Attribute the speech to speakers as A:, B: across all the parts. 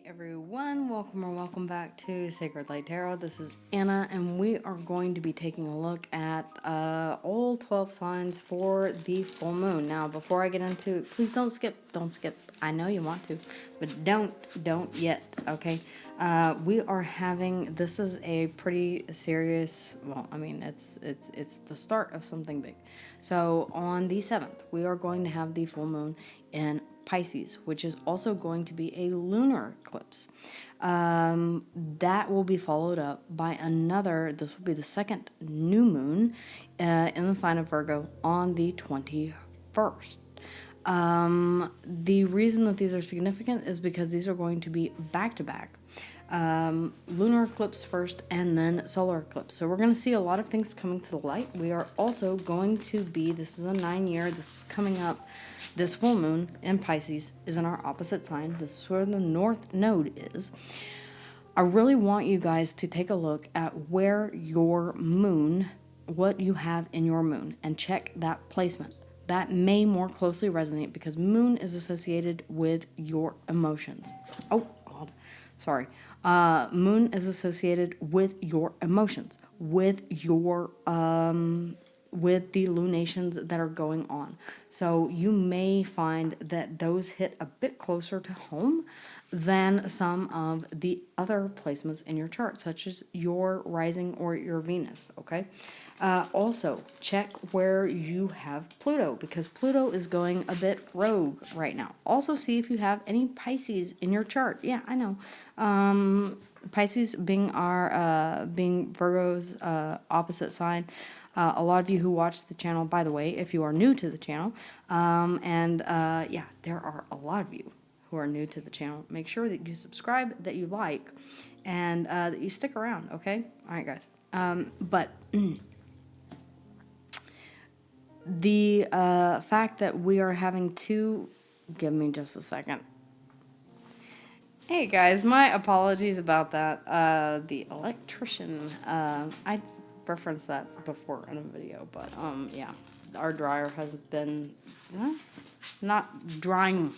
A: Everyone, welcome or welcome back to Sacred Light Tarot. This is Anna, and we are going to be taking a look at all 12 signs for the full moon. Now, before I get into it, please don't skip. I know you want to, but don't yet. Okay, we are having. This is a pretty serious. Well, I mean, it's the start of something big. So on the 7th, we are going to have the full moon in Pisces, which is also going to be a lunar eclipse. That will be followed up by another, this will be the second new moon in the sign of Virgo on the 21st. The reason that these are significant is because these are going to be back-to-back. Lunar eclipse first and then solar eclipse. So we're going to see a lot of things coming to the light. We are also going to be, this is a 9-year, this is coming up. This full moon in Pisces is in our opposite sign. This is where the North Node is. I really want you guys to take a look at where your moon, what you have in your moon, and check that placement. That may more closely resonate because moon is associated with your emotions. Oh, God. Sorry. Moon is associated with your emotions, with your with the lunations that are going on. So you may find that those hit a bit closer to home than some of the other placements in your chart, such as your rising or your Venus, okay? Also, check where you have Pluto, because Pluto is going a bit rogue right now. Also, see if you have any Pisces in your chart. Yeah, I know. Pisces being being Virgo's opposite sign. A lot of you who watch the channel, by the way, if you are new to the channel, yeah, there are a lot of you who are new to the channel. Make sure that you subscribe, that you like, and that you stick around, okay? All right, guys. But the fact that we are having two... Give me just a second. Hey, guys, my apologies about that. The electrician, I referenced that before in a video, but yeah, our dryer has been not drying,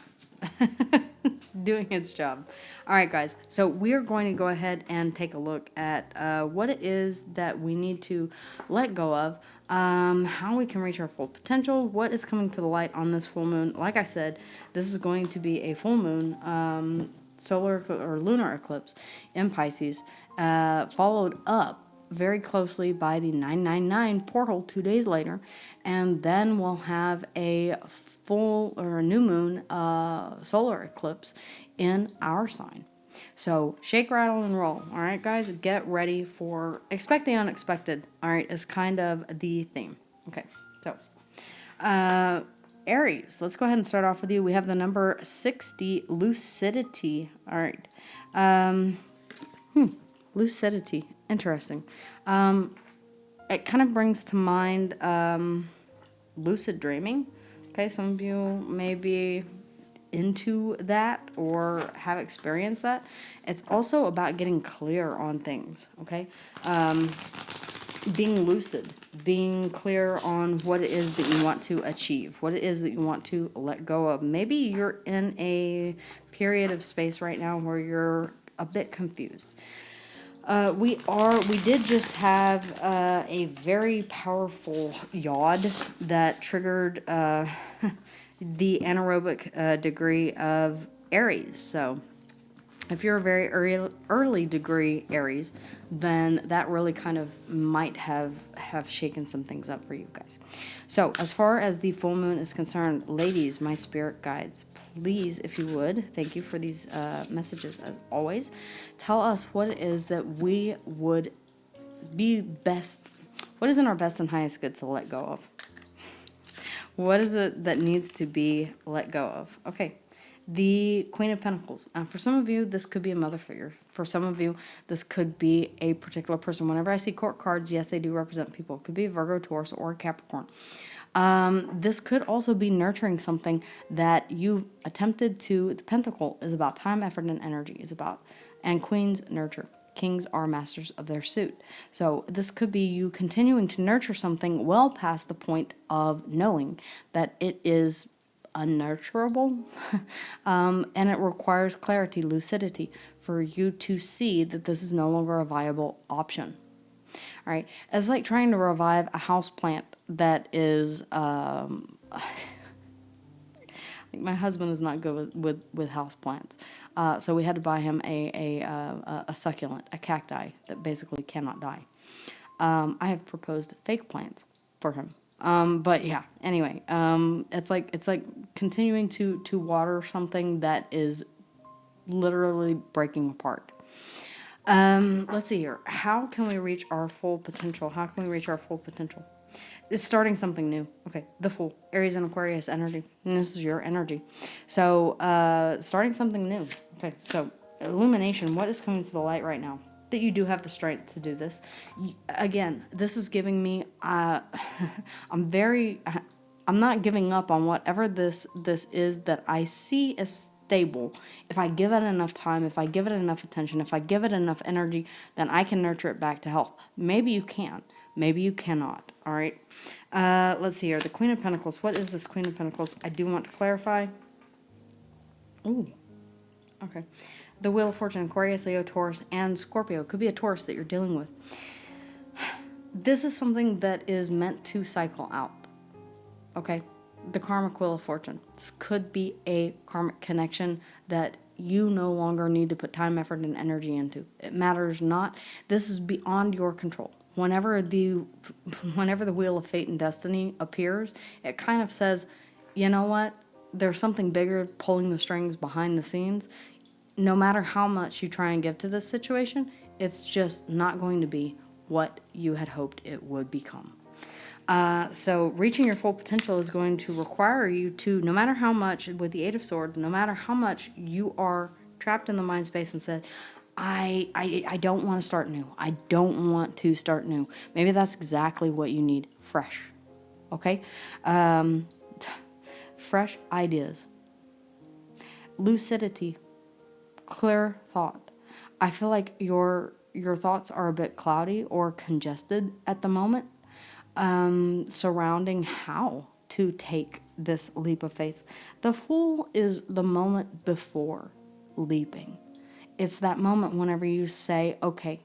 A: doing its job. All right, guys, so we're going to go ahead and take a look at what it is that we need to let go of, how we can reach our full potential, what is coming to the light on this full moon. Like I said, this is going to be a full moon, solar or lunar eclipse in Pisces, followed up very closely by the 999 portal 2 days later, and then we'll have a full or a new moon solar eclipse in our sign. So shake, rattle, and roll. All right, guys, get ready for expect the unexpected. All right, is kind of the theme. Okay, so Aries, let's go ahead and start off with you. We have the number 60, lucidity. All right. Lucidity. Interesting. It kind of brings to mind lucid dreaming. Okay, some of you may be into that or have experienced that. It's also about getting clear on things, okay? Being lucid, being clear on what it is that you want to achieve, what it is that you want to let go of. Maybe you're in a period of space right now where you're a bit confused. We did just have a very powerful yod that triggered the anaerobic degree of Aries. So if you're a very early degree Aries, then that really kind of might have shaken some things up for you guys. So as far as the full moon is concerned, ladies, my spirit guides, please, if you would, thank you for these messages as always. Tell us what it is that we would be best, what is in our best and highest good to let go of? What is it that needs to be let go of? Okay. The Queen of Pentacles. For some of you, this could be a mother figure. For some of you, this could be a particular person. Whenever I see court cards, yes, they do represent people. It could be Virgo, Taurus, or Capricorn. This could also be nurturing something that you've attempted to. The Pentacle is about time, effort, and energy. It's about, and Queens nurture. Kings are masters of their suit. So this could be you continuing to nurture something well past the point of knowing that it is unnurturable. And it requires clarity, lucidity, for you to see that this is no longer a viable option. All right. It's like trying to revive a house plant that is, my husband is not good with house plants. So we had to buy him a succulent, a cacti that basically cannot die. I have proposed fake plants for him. But yeah, anyway, it's like continuing to water something that is literally breaking apart. Let's see here. How can we reach our full potential? How can we reach our full potential? It's starting something new. Okay, the Fool, Aries and Aquarius energy. And this is your energy. So, starting something new. Okay, so illumination. What is coming to the light right now? That you do have the strength to do this. Again, this is giving me. I'm not giving up on whatever this is that I see as stable. If I give it enough time, if I give it enough attention, if I give it enough energy, then I can nurture it back to health. Maybe you can. Maybe you cannot. All right. Let's see here. The Queen of Pentacles. What is this Queen of Pentacles? I do want to clarify. Ooh. Okay. The Wheel of Fortune, Aquarius, Leo, Taurus, and Scorpio. Could be a Taurus that you're dealing with. This is something that is meant to cycle out. Okay? The karmic Wheel of Fortune. This could be a karmic connection that you no longer need to put time, effort, and energy into. It matters not. This is beyond your control. Whenever the Wheel of Fate and Destiny appears, it kind of says, you know what? There's something bigger pulling the strings behind the scenes. No matter how much you try and give to this situation, it's just not going to be what you had hoped it would become. So reaching your full potential is going to require you to, no matter how much, with the Eight of Swords, no matter how much you are trapped in the mind space and said, I don't want to start new. I don't want to start new. Maybe that's exactly what you need. Fresh. Okay? Fresh ideas. Lucidity. Clear thought. I feel like your thoughts are a bit cloudy or congested at the moment, surrounding how to take this leap of faith. The Fool is the moment before leaping. It's that moment whenever you say, okay,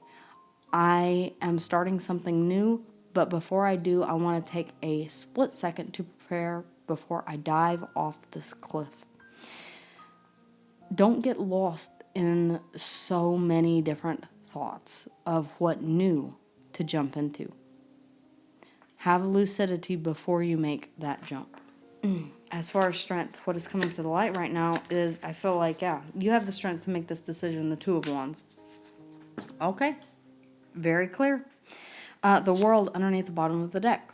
A: I am starting something new, but before I do, I want to take a split second to prepare before I dive off this cliff. Don't get lost in so many different thoughts of what new to jump into. Have lucidity before you make that jump. As far as strength, what is coming to the light right now is, I feel like, yeah, you have the strength to make this decision, the Two of Wands. Okay, very clear. The World underneath the bottom of the deck.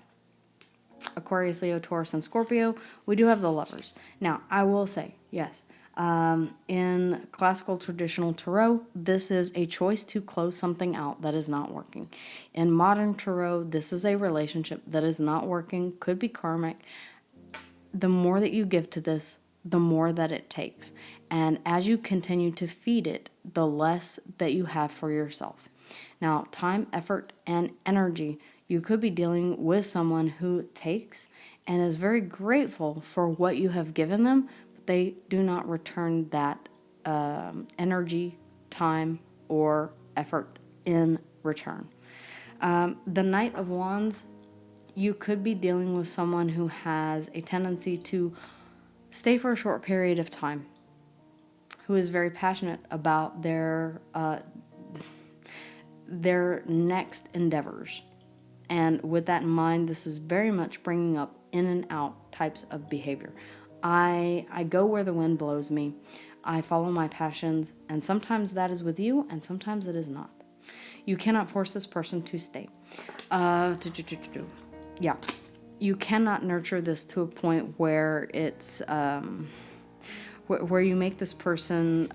A: Aquarius, Leo, Taurus, and Scorpio. We do have the Lovers. Now, I will say, yes, in classical traditional tarot, this is a choice to close something out that is not working. In modern tarot, this is a relationship that is not working, could be karmic. The more that you give to this, the more that it takes. And as you continue to feed it, the less that you have for yourself. Now, time, effort, and energy, you could be dealing with someone who takes and is very grateful for what you have given them, but they do not return that energy, time, or effort in return. The Knight of Wands, you could be dealing with someone who has a tendency to stay for a short period of time, who is very passionate about their next endeavors. And with that in mind, this is very much bringing up in and out types of behavior. I go where the wind blows me. I follow my passions, and sometimes that is with you, and sometimes it is not. You cannot force this person to stay. Yeah, you cannot nurture this to a point where it's where you make this person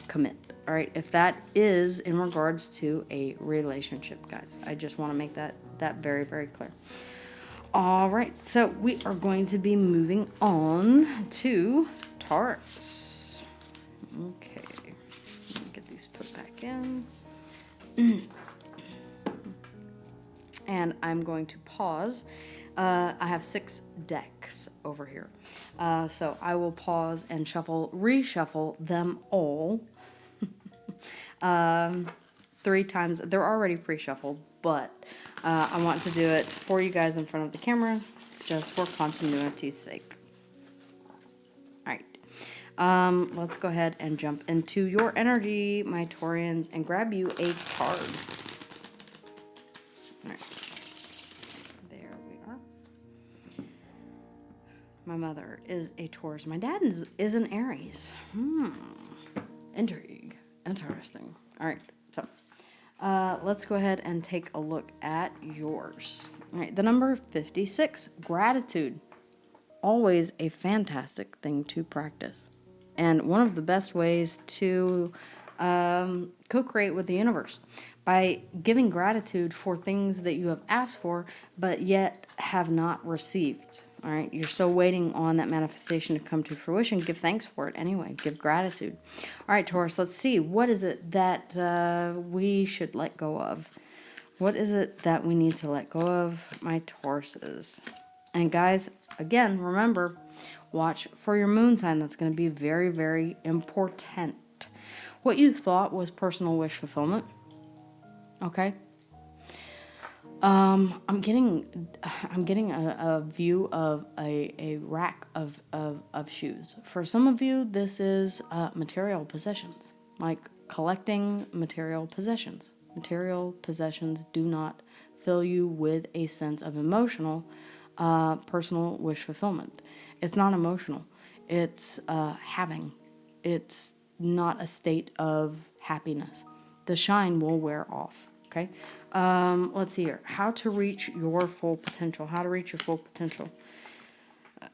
A: commit. All right, if that is in regards to a relationship, guys, I just want to make that very, very clear. All right, so we are going to be moving on to Taurus. Okay, let me get these put back in. And I'm going to pause I have 6 decks over here. So I will pause and reshuffle them all 3 times. They're already pre-shuffled, but I want to do it for you guys in front of the camera, just for continuity's sake. All right. Let's go ahead and jump into your energy, my Taurians, and grab you a card. All right. There we are. My mother is a Taurus. My dad is an Aries. Intrigue. Interesting. All right. So let's go ahead and take a look at yours. All right. The number 56, gratitude. Always a fantastic thing to practice. And one of the best ways to co-create with the universe by giving gratitude for things that you have asked for, but yet have not received. All right, you're still waiting on that manifestation to come to fruition. Give thanks for it anyway. Give gratitude. All right, Taurus, let's see. What is it that we should let go of? What is it that we need to let go of, my Tauruses? And guys, again, remember, watch for your moon sign. That's going to be very, very important. What you thought was personal wish fulfillment. Okay. I'm getting a view of a rack of shoes. For some of you, this is material possessions, like collecting material possessions. Material possessions do not fill you with a sense of emotional personal wish fulfillment. It's not emotional. It's having. It's not a state of happiness. The shine will wear off. Okay. Let's see here. How to reach your full potential. How to reach your full potential.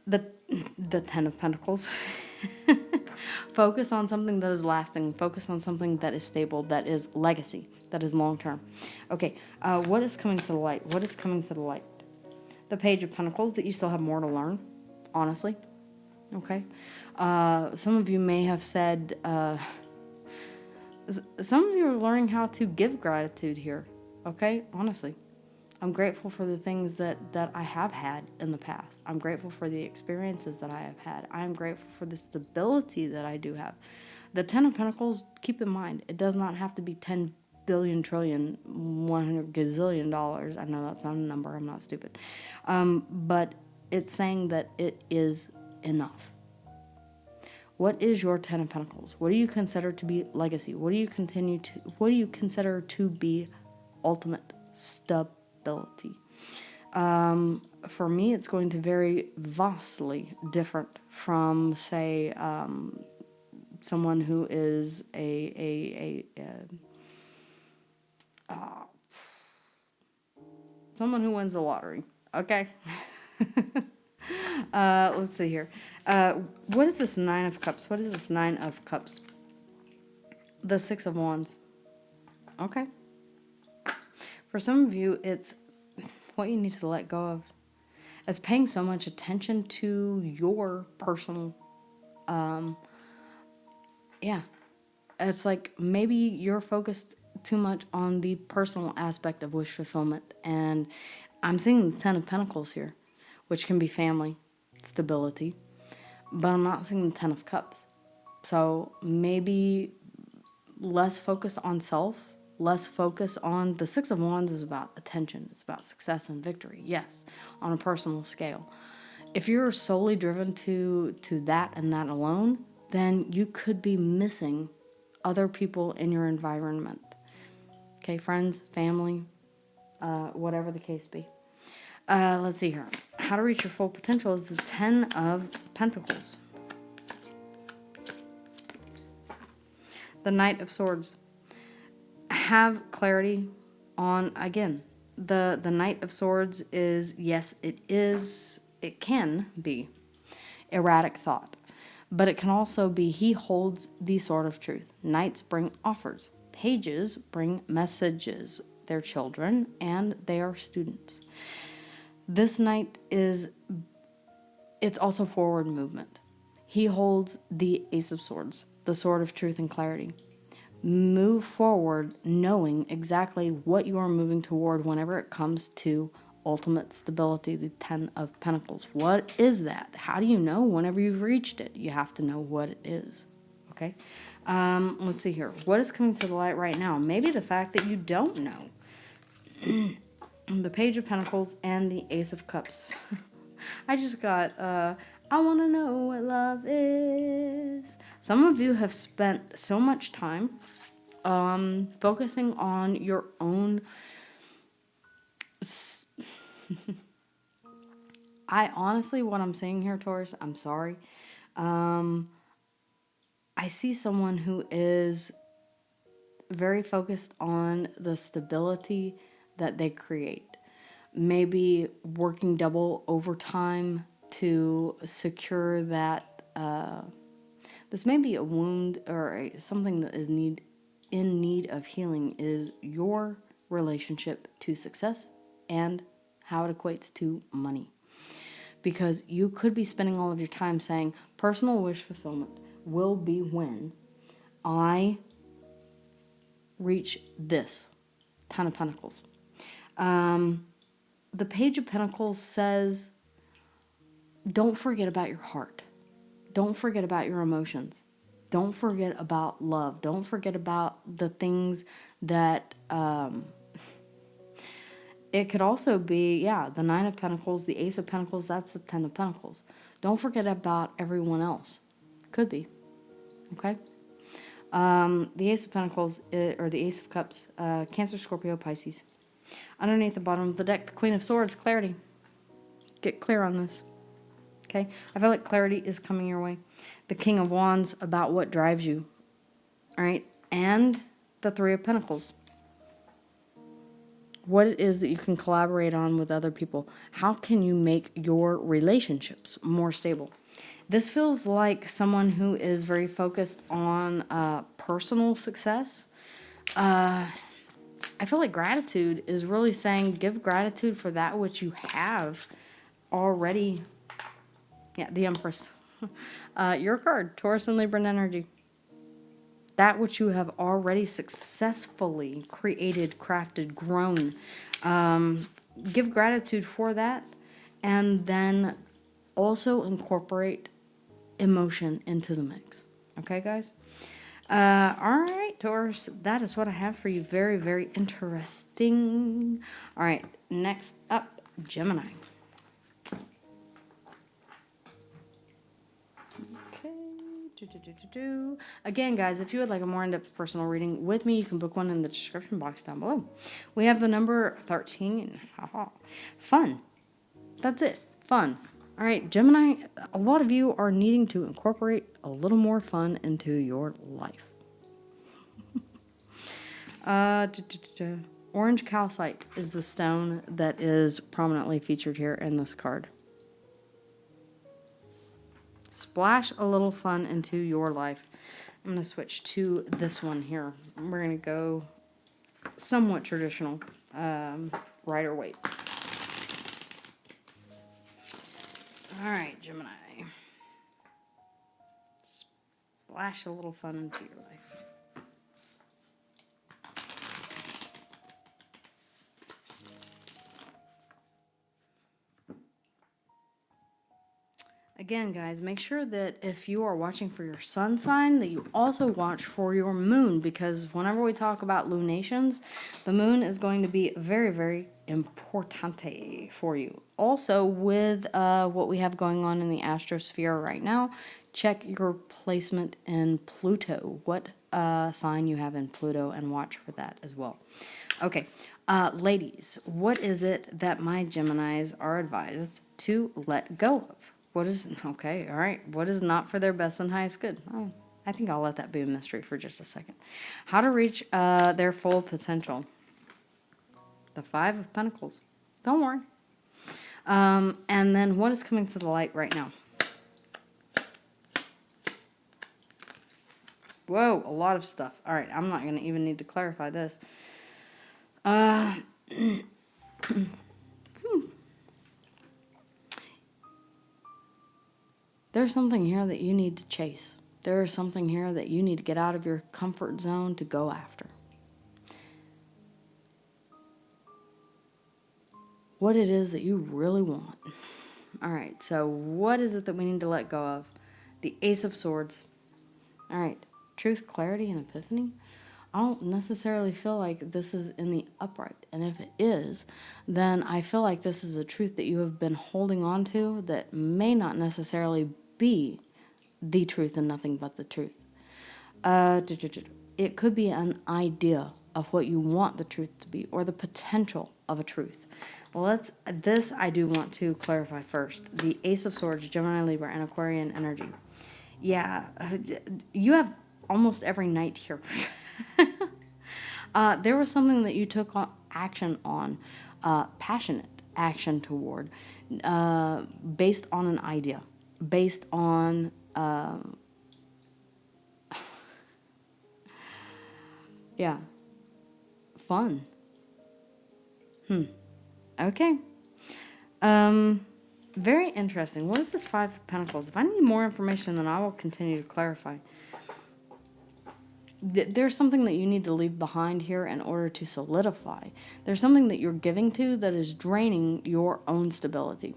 A: The Ten of Pentacles. Focus on something that is lasting. Focus on something that is stable, that is legacy, that is long term. Okay. What is coming to the light? What is coming to the light? The Page of Pentacles, that you still have more to learn, honestly. Okay. Some of you may have said, some of you are learning how to give gratitude here. Okay. Honestly, I'm grateful for the things that I have had in the past. I'm grateful for the experiences that I have had. I am grateful for the stability that I do have. The Ten of Pentacles, keep in mind, it does not have to be 10 billion, trillion, 100 gazillion dollars. I know that's not a number. I'm not stupid. But it's saying that it is enough. What is your Ten of Pentacles? What do you consider to be legacy? What do you consider to be ultimate stability? For me, it's going to vary vastly different from, say, someone who is someone who wins the lottery. Okay. Let's see here. What is this Nine of Cups? What is this Nine of Cups? The Six of Wands. Okay. For some of you, it's what you need to let go of. It's paying so much attention to your personal, It's like maybe you're focused too much on the personal aspect of wish fulfillment. And I'm seeing the Ten of Pentacles here, which can be family, stability. But I'm not seeing the Ten of Cups. So maybe less focus on self, less focus on the Six of Wands is about attention. It's about success and victory. Yes, on a personal scale. If you're solely driven to that and that alone, then you could be missing other people in your environment. Okay, friends, family, whatever the case be. Let's see here. How to reach your full potential is the Ten of Pentacles. The Knight of Swords. Have clarity on, again, the Knight of Swords is, yes, it can be erratic thought, but it can also be he holds the sword of truth. Knights bring offers. Pages bring messages. They're children and they are students. This knight it's also forward movement. He holds the Ace of Swords, the sword of truth and clarity. Move forward knowing exactly what you are moving toward whenever it comes to ultimate stability, the 10 of Pentacles. What is that? How do you know whenever you've reached it? You have to know what it is. Okay? Let's see here. What is coming to the light right now? Maybe the fact that you don't know. The Page of Pentacles and the Ace of Cups. I just got, I want to know what love is. Some of you have spent so much time focusing on your own. I honestly, what I'm seeing here, Taurus, I'm sorry. I see someone who is very focused on the stability that they create. Maybe working double overtime to secure that. This may be a wound or something that is in need of healing, is your relationship to success and how it equates to money. Because you could be spending all of your time saying personal wish fulfillment will be when I reach this 10 of Pentacles. The Page of Pentacles says, don't forget about your heart. Don't forget about your emotions. Don't forget about love. Don't forget about the things that, it could also be, the 9 of Pentacles, the Ace of Pentacles, that's the 10 of Pentacles. Don't forget about everyone else. Could be. Okay? The Ace of Pentacles, or the Ace of Cups, Cancer, Scorpio, Pisces. Underneath the bottom of the deck, the Queen of Swords, clarity. Get clear on this. Okay? I feel like clarity is coming your way. The King of Wands, about what drives you. All right? And the 3 of Pentacles. What it is that you can collaborate on with other people. How can you make your relationships more stable? This feels like someone who is very focused on personal success. I feel like gratitude is really saying give gratitude for that which you have already. Yeah, the Empress. Your card, Taurus and Libra energy. That which you have already successfully created, crafted, grown. Give gratitude for that. And then also incorporate emotion into the mix. Okay, guys? All right, Taurus, that is what I have for you. Very, very interesting. All right, next up, Gemini. Again, guys, if you would like a more in-depth personal reading with me, you can book one in the description box down below. We have the number 13. Fun. That's it. Fun. All right, Gemini, a lot of you are needing to incorporate a little more fun into your life. Orange calcite is the stone that is prominently featured here in this card. Splash a little fun into your life. I'm going to switch to this one here. We're going to go somewhat traditional. Rider Waite. All right, Gemini. Splash a little fun into your life. Again, guys, make sure that if you are watching for your sun sign, that you also watch for your moon, because whenever we talk about lunations, the moon is going to be very, very importante for you. Also, with what we have going on in the astrosphere right now, check your placement in Pluto, what sign you have in Pluto, and watch for that as well. Okay, ladies, what is it that my Geminis are advised to let go of? What is, okay, all right, what is not for their best and highest good? Oh, I think I'll let that be a mystery for just a second. How to reach their full potential. The 5 of Pentacles. Don't worry. And then what is coming to the light right now? Whoa, a lot of stuff. All right, I'm not going to even need to clarify this. There's something here that you need to chase. There is something here that you need to get out of your comfort zone to go after. what it is that you really want. All right, so what is it that we need to let go of? The Ace of Swords. All right, truth, clarity, and epiphany. I don't necessarily feel like this is in the upright. And if it is, then I feel like this is a truth that you have been holding on to that may not necessarily be the truth and nothing but the truth. It could be an idea of what you want the truth to be, or the potential of a truth. This I do want to clarify first. The Ace of Swords, Gemini, Libra, and Aquarian energy. Yeah, you have almost every night here. There was something that you took action on, passionate action toward, based on an idea, based on yeah, fun. Okay. Very interesting. What is this Five of Pentacles? If I need more information, then I will continue to clarify. There's something that you need to leave behind here in order to solidify. There's something that you're giving to that is draining your own stability.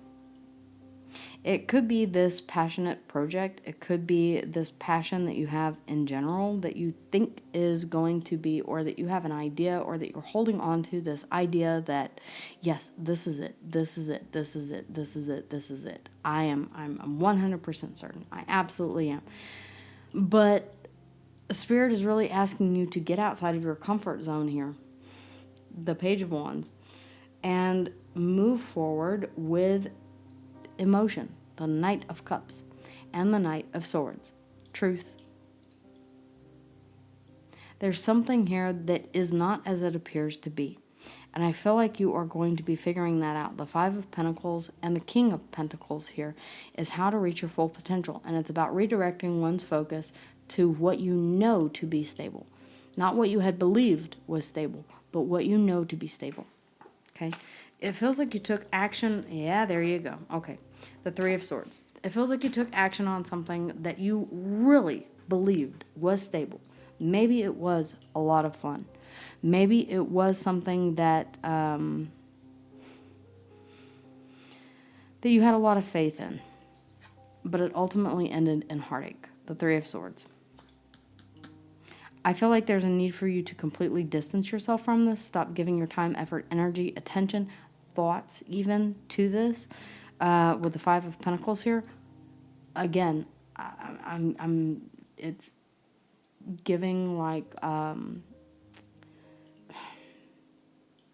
A: It could be this passionate project. It could be this passion that you have in general that you think is going to be, or that you have an idea, or that you're holding on to this idea that, yes, this is it, this is it, this is it, this is it, this is it. I'm 100% certain. I absolutely am. But Spirit is really asking you to get outside of your comfort zone here, the Page of Wands, and move forward with emotion, the Knight of Cups, and the Knight of Swords, truth. There's something here that is not as it appears to be, and I feel like you are going to be figuring that out. The Five of Pentacles and the King of Pentacles here is how to reach your full potential, and it's about redirecting one's focus to what you know to be stable. Not what you had believed was stable, but what you know to be stable. Okay? It feels like you took action. Yeah, there you go. Okay. The Three of Swords. It feels like you took action on something that you really believed was stable. Maybe it was a lot of fun. Maybe it was something that that you had a lot of faith in. But it ultimately ended in heartache. The Three of Swords. I feel like there's a need for you to completely distance yourself from this. Stop giving your time, effort, energy, attention, thoughts even to this. With the Five of Pentacles here, again, it's giving like,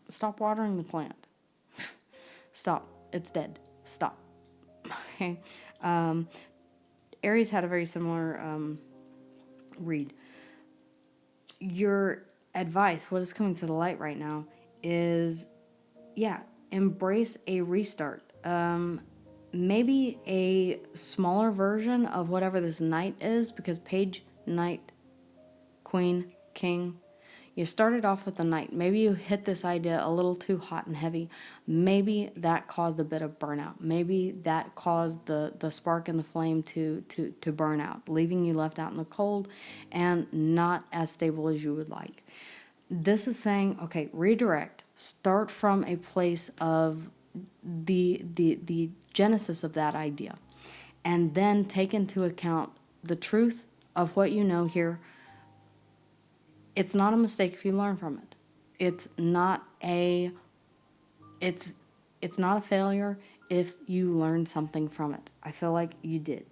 A: stop watering the plant. Stop. It's dead. Stop. Okay. Aries had a very similar read. Your advice, what is coming to the light right now, is, yeah, embrace a restart. Maybe a smaller version of whatever this knight is, because Page, Knight, Queen, King. You started off with the knight. Maybe you hit this idea a little too hot and heavy. Maybe that caused a bit of burnout. Maybe that caused the spark and the flame to burn out, leaving you left out in the cold and not as stable as you would like. This is saying, okay, redirect. Start from a place of the genesis of that idea, and then take into account the truth of what you know here. It's not a mistake if you learn from it. It's not a failure if you learn something from it. I feel like you did.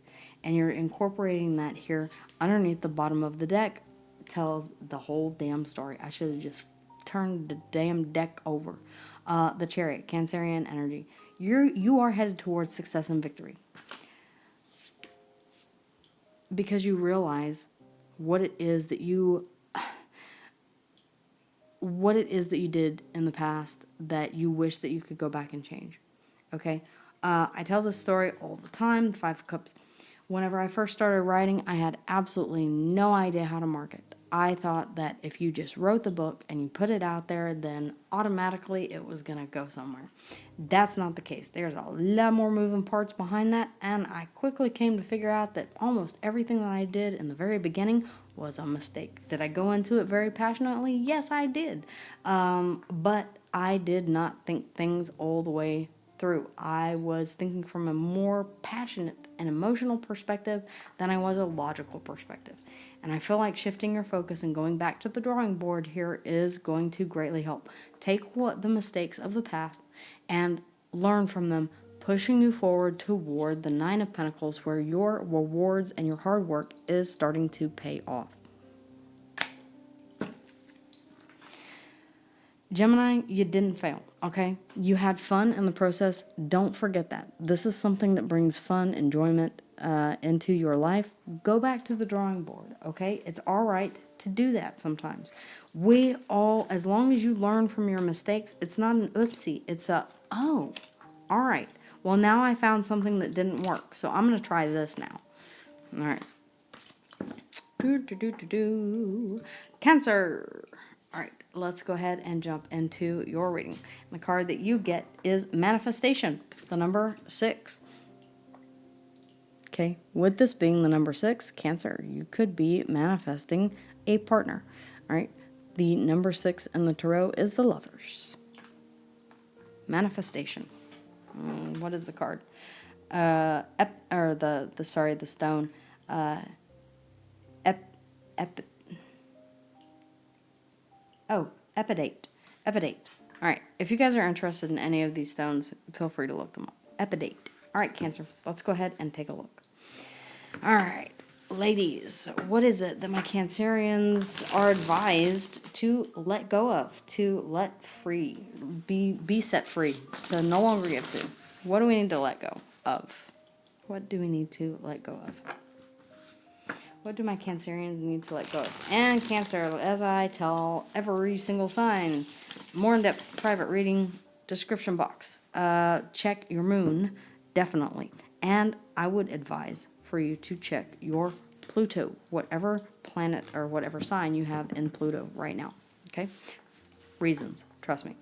A: And you're incorporating that here underneath the bottom of the deck. Tells the whole damn story. I should have just turned the damn deck over. The Chariot, Cancerian energy. You are headed towards success and victory. Because you realize what it is that you did in the past that you wish that you could go back and change. Okay? I tell this story all the time, the Five of Cups. Whenever I first started writing, I had absolutely no idea how to market. I thought that if you just wrote the book and you put it out there, then automatically it was going to go somewhere. That's not the case. There's a lot more moving parts behind that, and I quickly came to figure out that almost everything that I did in the very beginning was a mistake. Did I go into it very passionately? Yes, I did. But I did not think things all the way through. I was thinking from a more passionate and emotional perspective than I was a logical perspective. And I feel like shifting your focus and going back to the drawing board here is going to greatly help. Take what the mistakes of the past and learn from them, pushing you forward toward the Nine of Pentacles, where your rewards and your hard work is starting to pay off. Gemini, you didn't fail, okay? You had fun in the process. Don't forget that. This is something that brings fun, enjoyment into your life. Go back to the drawing board, okay? It's all right to do that sometimes. We all, as long as you learn from your mistakes, it's not an oopsie. It's a, oh, all right. Well, now I found something that didn't work, so I'm going to try this now. All right. Cancer. All right, let's go ahead and jump into your reading. The card that you get is Manifestation, the number 6. Okay, with this being the number 6, Cancer, you could be manifesting a partner. All right, the number 6 in the tarot is the Lovers. Manifestation. What is the card? The stone. Epidate. Epidate. All right. If you guys are interested in any of these stones, feel free to look them up. Epidate. All right, Cancer. Let's go ahead and take a look. All right. Ladies, what is it that my Cancerians are advised to let go of, to let free, be set free, to no longer give to? What do we need to let go of? What do we need to let go of? What do my Cancerians need to let go of? And Cancer, as I tell every single sign, more in-depth private reading, description box. Check your moon, definitely. And I would advise for you to check your Pluto, whatever planet or whatever sign you have in Pluto right now. Okay? Reasons, trust me.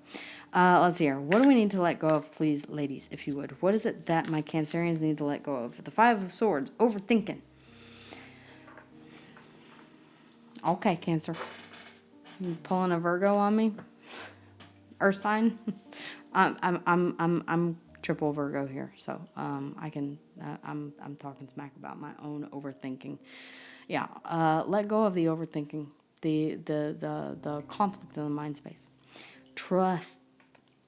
A: Let's see here. What do we need to let go of, please, ladies, if you would? What is it that my Cancerians need to let go of? The Five of Swords, overthinking. Okay, Cancer. You pulling a Virgo on me? Earth sign? I'm triple Virgo here, so I can I'm talking smack about my own overthinking. Yeah, let go of the overthinking, the conflict in the mind space. Trust.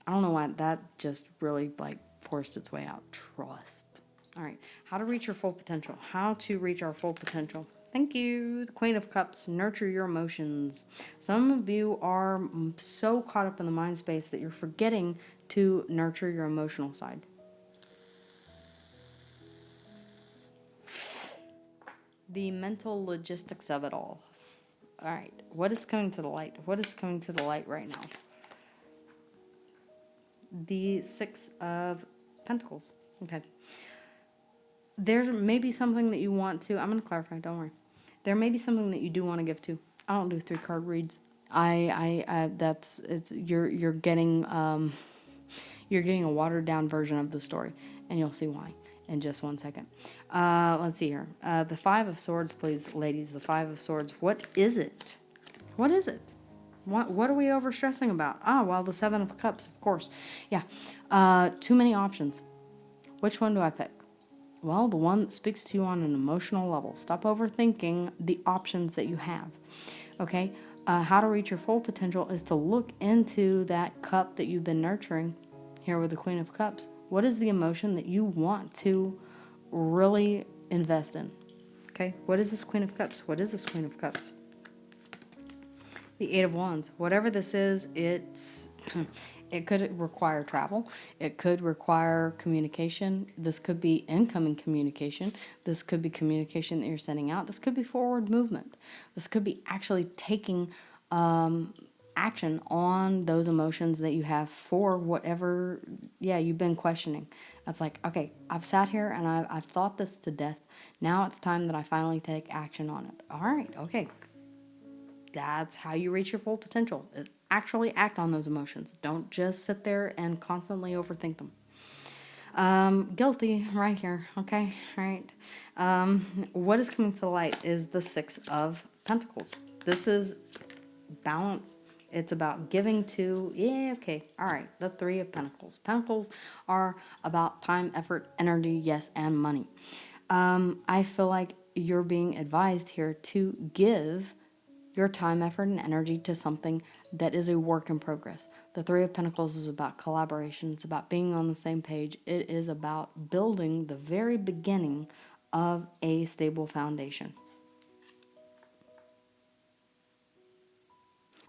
A: I don't know why that just really forced its way out. Trust. All right. How to reach your full potential. How to reach our full potential. Thank you. The Queen of Cups. Nurture your emotions. Some of you are so caught up in the mind space that you're forgetting to nurture your emotional side. The mental logistics of it all. All right. What is coming to the light? What is coming to the light right now? The Six of Pentacles. Okay. There may be something that you want to, I'm going to clarify, don't worry. There may be something that you do want to give to. I don't do 3-card reads. You're getting a watered down version of the story, and you'll see why in just one second. Let's see here. The Five of Swords, please, ladies. The Five of Swords. What is it? What is it? What are we overstressing about? Well, the Seven of Cups, of course. Yeah. Too many options. Which one do I pick? Well, the one that speaks to you on an emotional level. Stop overthinking the options that you have. Okay? How to reach your full potential is to look into that cup that you've been nurturing here with the Queen of Cups. What is the emotion that you want to really invest in? Okay? What is this Queen of Cups? What is this Queen of Cups? The Eight of Wands. Whatever this is, it could require travel. It could require communication. This could be incoming communication. This could be communication that you're sending out. This could be forward movement. This could be actually taking action on those emotions that you have for whatever, you've been questioning. That's like, okay, I've sat here and I've thought this to death. Now it's time that I finally take action on it. All right, okay. That's how you reach your full potential, is actually act on those emotions. Don't just sit there and constantly overthink them. Guilty right here, okay? All right. What is coming to light is the Six of Pentacles. This is balance, It's about giving to, yeah, okay, all right, the Three of Pentacles. Pentacles are about time, effort, energy, yes, and money. I feel like you're being advised here to give your time, effort, and energy to something that is a work in progress. The Three of Pentacles is about collaboration. It's about being on the same page. It is about building the very beginning of a stable foundation.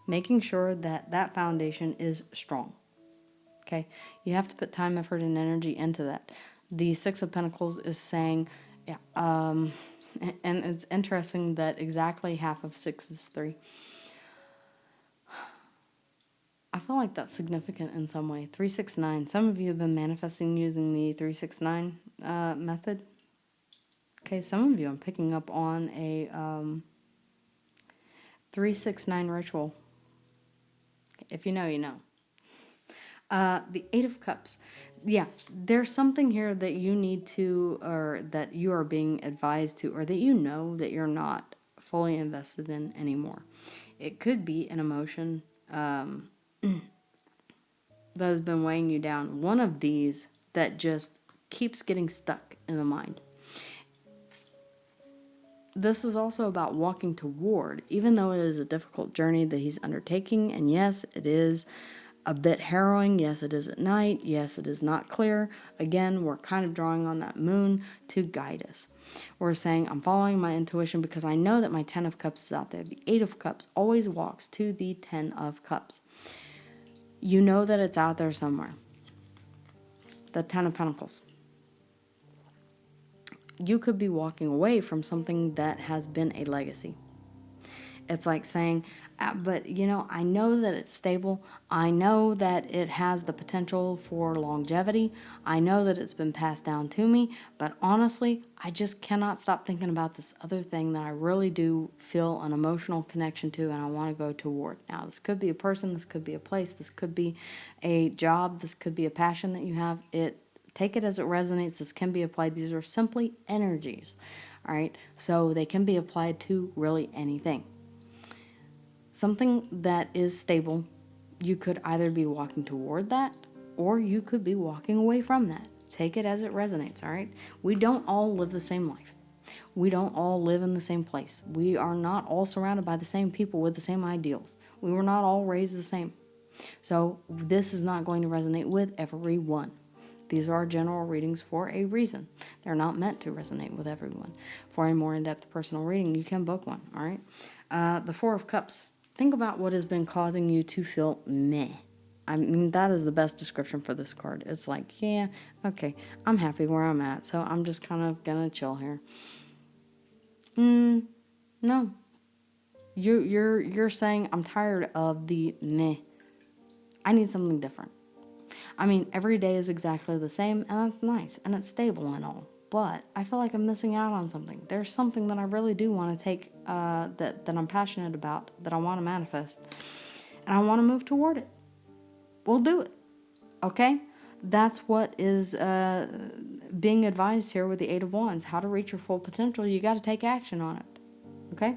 A: Making sure that that foundation is strong. Okay? You have to put time, effort, and energy into that. The Six of Pentacles is saying, yeah, and it's interesting that exactly half of 6 is 3. I feel like that's significant in some way. 369. Some of you have been manifesting using the 369 method. Okay, some of you I'm picking up on a 369 ritual. If you know, you know. The Eight of Cups. Yeah, there's something here that you need to, or that you are being advised to, or that you know that you're not fully invested in anymore. It could be an emotion that has been weighing you down. One of these that just keeps getting stuck in the mind. This is also about walking toward, even though it is a difficult journey that he's undertaking, and yes, it is a bit harrowing. Yes, it is at night. Yes, it is not clear. Again, we're kind of drawing on that moon to guide us. We're saying, I'm following my intuition because I know that my 10 of Cups is out there. The 8 of Cups always walks to the 10 of Cups. You know that it's out there somewhere. The 10 of Pentacles. You could be walking away from something that has been a legacy. It's like saying, but you know, I know that it's stable. I know that it has the potential for longevity. I know that it's been passed down to me, but honestly, I just cannot stop thinking about this other thing that I really do feel an emotional connection to and I want to go toward. Now, this could be a person, this could be a place, this could be a job, this could be a passion that you have. Take it as it resonates. This can be applied. These are simply energies, all right? So they can be applied to really anything. Something that is stable, you could either be walking toward that or you could be walking away from that. Take it as it resonates, all right? We don't all live the same life. We don't all live in the same place. We are not all surrounded by the same people with the same ideals. We were not all raised the same. So this is not going to resonate with everyone. These are general readings for a reason. They're not meant to resonate with everyone. For a more in-depth personal reading, you can book one, all right? The Four of Cups. Think about what has been causing you to feel meh. I mean, that is the best description for this card. It's like, yeah, okay, I'm happy where I'm at, so I'm just kind of gonna chill here. No. You're saying, I'm tired of the meh. I need something different. I mean, every day is exactly the same, and that's nice, and it's stable and all. But I feel like I'm missing out on something. There's something that I really do want to take, that I'm passionate about, that I want to manifest, and I want to move toward it. We'll do it, okay? That's what is being advised here with the Eight of Wands. How to reach your full potential. You got to take action on it, okay?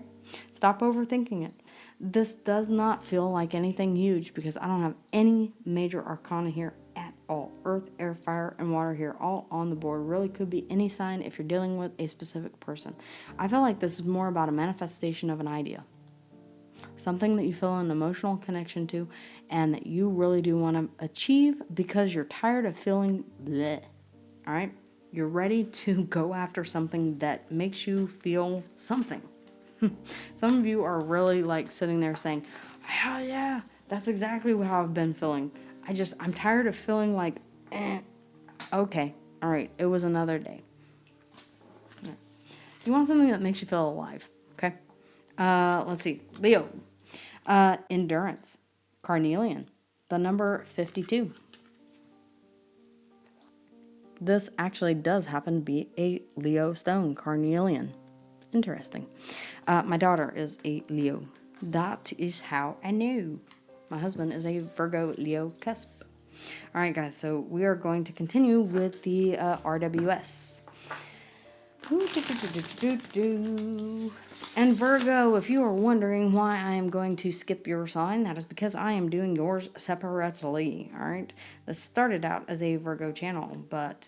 A: Stop overthinking it. This does not feel like anything huge because I don't have any major arcana here at all. Earth, air, fire, and water here all on the board. Really could be any sign if you're dealing with a specific person. I feel like this is more about a manifestation of an idea. Something that you feel an emotional connection to and that you really do want to achieve because you're tired of feeling bleh. All right? You're ready to go after something that makes you feel something. Some of you are really like sitting there saying, hell yeah, that's exactly how I've been feeling. I'm tired of feeling like, okay, all right, it was another day. You want something that makes you feel alive, okay? Let's see, Leo, endurance, carnelian, the number 52. This actually does happen to be a Leo stone, carnelian. Interesting. My daughter is a Leo. That is how I knew. My husband is a Virgo Leo cusp. All right, guys, so we are going to continue with the RWS. And Virgo, if you are wondering why I am going to skip your sign, that is because I am doing yours separately, all right? This started out as a Virgo channel, but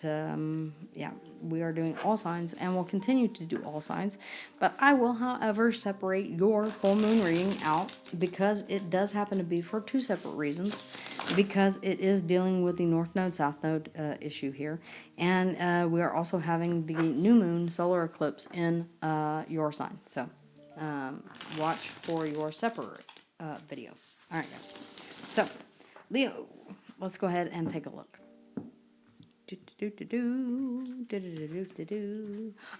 A: yeah, we are doing all signs and will continue to do all signs. But I will, however, separate your full moon reading out because it does happen to be for two separate reasons. Because it is dealing with the North Node, South Node issue here. And we are also having the new moon solar eclipse in your sign. So watch for your separate video. All right, guys. So, Leo, let's go ahead and take a look.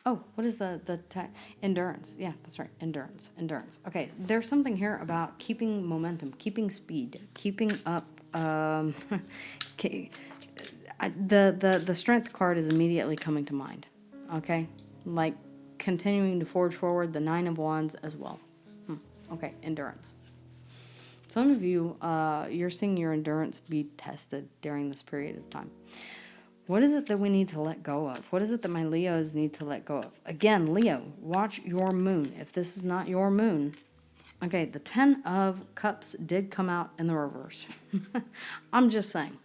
A: Oh, what is the endurance? Yeah, that's right. Endurance. Okay, there's something here about keeping momentum, keeping speed, keeping up. The strength card is immediately coming to mind. Okay, like continuing to forge forward. The 9 of Wands as well. Okay, endurance. Some of you, you're seeing your endurance be tested during this period of time. What is it that we need to let go of? What is it that my Leos need to let go of? Again, Leo, watch your moon. If this is not your moon, okay, the 10 of Cups did come out in the reverse. I'm just saying.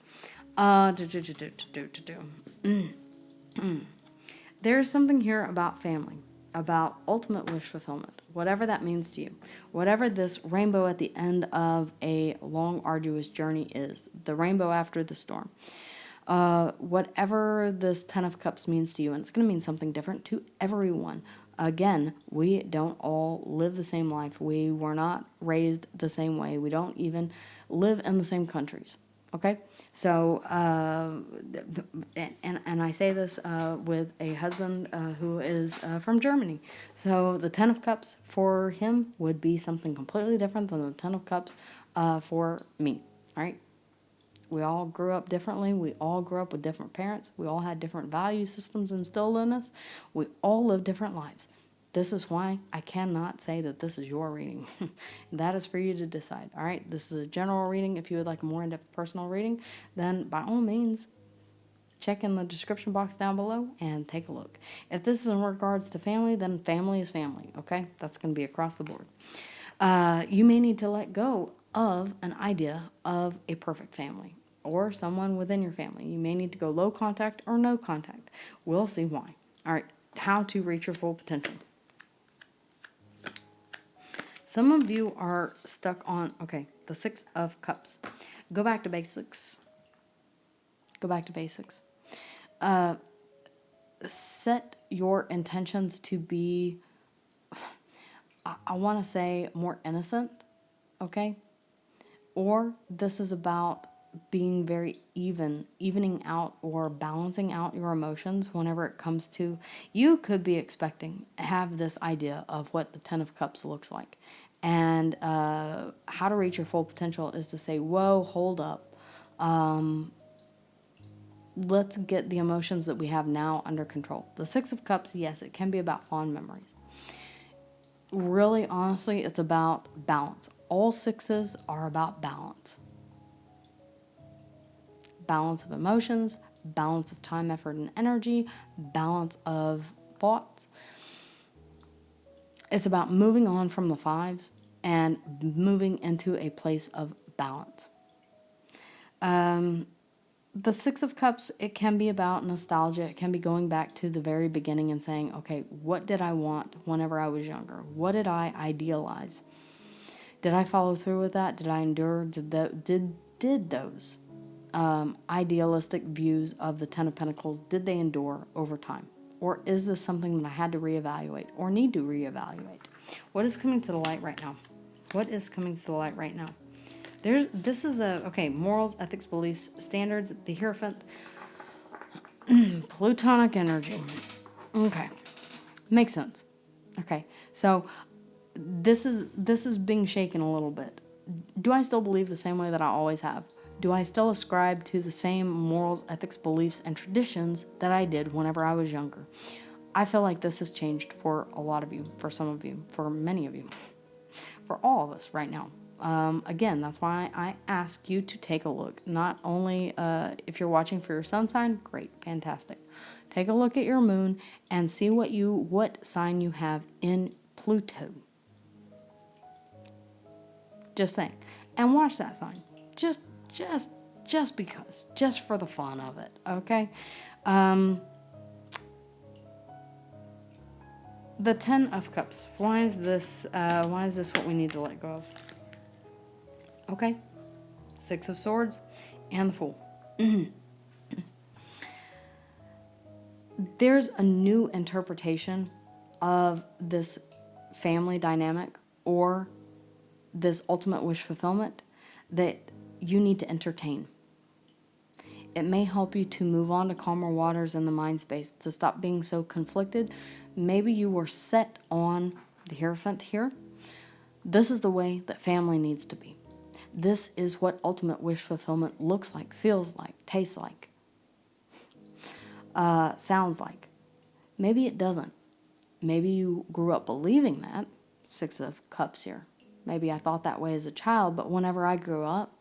A: There's something here about family, about ultimate wish fulfillment, whatever that means to you. Whatever this rainbow at the end of a long, arduous journey is, the rainbow after the storm. Whatever this 10 of Cups means to you, and it's going to mean something different to everyone. Again, we don't all live the same life. We were not raised the same way. We don't even live in the same countries. Okay? So, and I say this with a husband who is from Germany. So the 10 of Cups for him would be something completely different than the 10 of Cups for me. All right? We all grew up differently. We all grew up with different parents. We all had different value systems instilled in us. We all live different lives. This is why I cannot say that this is your reading. That is for you to decide. All right, this is a general reading. If you would like a more in-depth personal reading, then by all means, check in the description box down below and take a look. If this is in regards to family, then family is family, okay? That's going to be across the board. You may need to let go of an idea of a perfect family or someone within your family. You may need to go low contact or no contact. We'll see why. All right, how to reach your full potential. Some of you are stuck on, okay, the 6 of Cups. Go back to basics. Go back to basics. Set your intentions to be, I want to say, more innocent, okay? Or this is about being very evening out or balancing out your emotions whenever it comes to, you could be expecting, have this idea of what the 10 of Cups looks like. And how to reach your full potential is to say, whoa, hold up. Let's get the emotions that we have now under control. The 6 of Cups, yes, it can be about fond memories. Really, honestly, it's about balance. All 6s are about balance. Balance of emotions, balance of time, effort, and energy, balance of thoughts. It's about moving on from the 5s and moving into a place of balance. The 6 of Cups, it can be about nostalgia. It can be going back to the very beginning and saying, okay, what did I want whenever I was younger? What did I idealize? Did I follow through with that? Did I endure? Did those idealistic views of the 10 of Pentacles, did they endure over time? Or is this something that I had to reevaluate or need to reevaluate? What is coming to the light right now? What is coming to the light right now? This is okay, morals, ethics, beliefs, standards, the Hierophant, Plutonic energy. Okay, makes sense. Okay, so this is being shaken a little bit. Do I still believe the same way that I always have? Do I still ascribe to the same morals, ethics, beliefs, and traditions that I did whenever I was younger? I feel like this has changed for a lot of you, for some of you, for many of you, for all of us right now. Again, that's why I ask you to take a look. Not only if you're watching for your sun sign, great, fantastic. Take a look at your moon and see what sign you have in Pluto. Just saying. And watch that sign. Just because. Just for the fun of it. Okay? The Ten of Cups. Why is this what we need to let go of? Okay. Six of Swords and the Fool. There's a new interpretation of this family dynamic or this ultimate wish fulfillment that you need to entertain. It may help you to move on to calmer waters in the mind space, to stop being so conflicted. Maybe you were set on the Hierophant here. This is the way that family needs to be. This is what ultimate wish fulfillment looks like, feels like, tastes like, sounds like. Maybe it doesn't. Maybe you grew up believing that. Six of Cups here. Maybe I thought that way as a child, but whenever I grew up,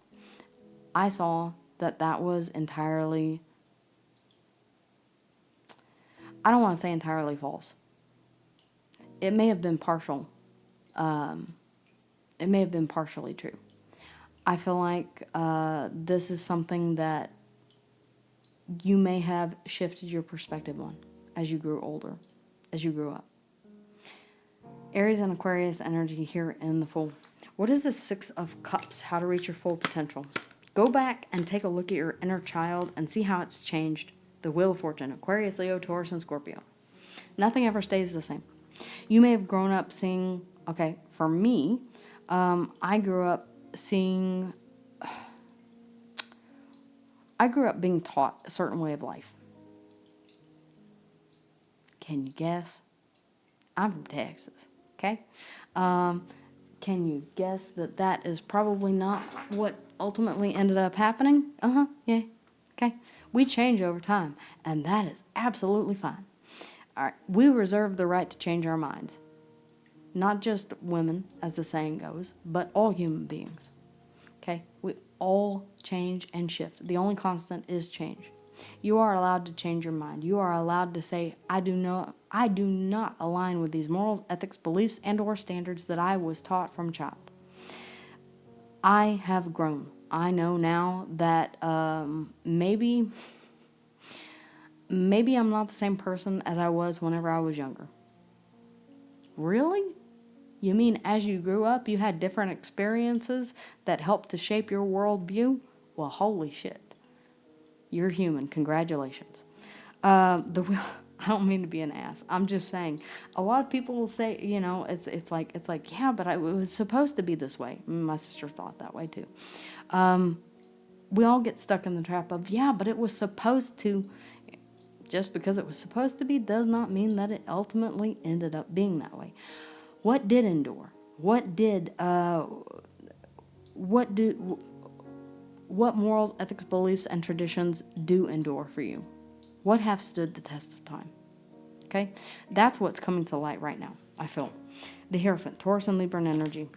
A: I saw that was entirely, I don't want to say entirely false. It may have been partial. It may have been partially true. I feel like this is something that you may have shifted your perspective on as you grew older, as you grew up. Aries and Aquarius energy here in the Fool. What is the Six of Cups? How to reach your full potential. Go back and take a look at your inner child and see how it's changed. The Wheel of Fortune. Aquarius, Leo, Taurus, and Scorpio. Nothing ever stays the same. You may have grown up seeing, okay, for me, I grew up being taught a certain way of life. Can you guess? I'm from Texas, okay? Can you guess that is probably not what ultimately ended up happening? Yeah, okay. We change over time, and that is absolutely fine. All right, we reserve the right to change our minds. Not just women, as the saying goes, but all human beings. Okay? We all change and shift. The only constant is change. You are allowed to change your mind. You are allowed to say, I do not align with these morals, ethics, beliefs, and or standards that I was taught from child. I have grown. I know now that maybe I'm not the same person as I was whenever I was younger. Really? You mean as you grew up, you had different experiences that helped to shape your worldview? Well, holy shit. You're human. Congratulations. I don't mean to be an ass. I'm just saying. A lot of people will say, it's like, yeah, but it was supposed to be this way. My sister thought that way too. We all get stuck in the trap of, yeah, but it was supposed to. Just because it was supposed to be does not mean that it ultimately ended up being that way. What did endure? What morals, ethics, beliefs, and traditions do endure for you? What have stood the test of time? Okay? That's what's coming to light right now, I feel. The Hierophant, Taurus and Libra energy.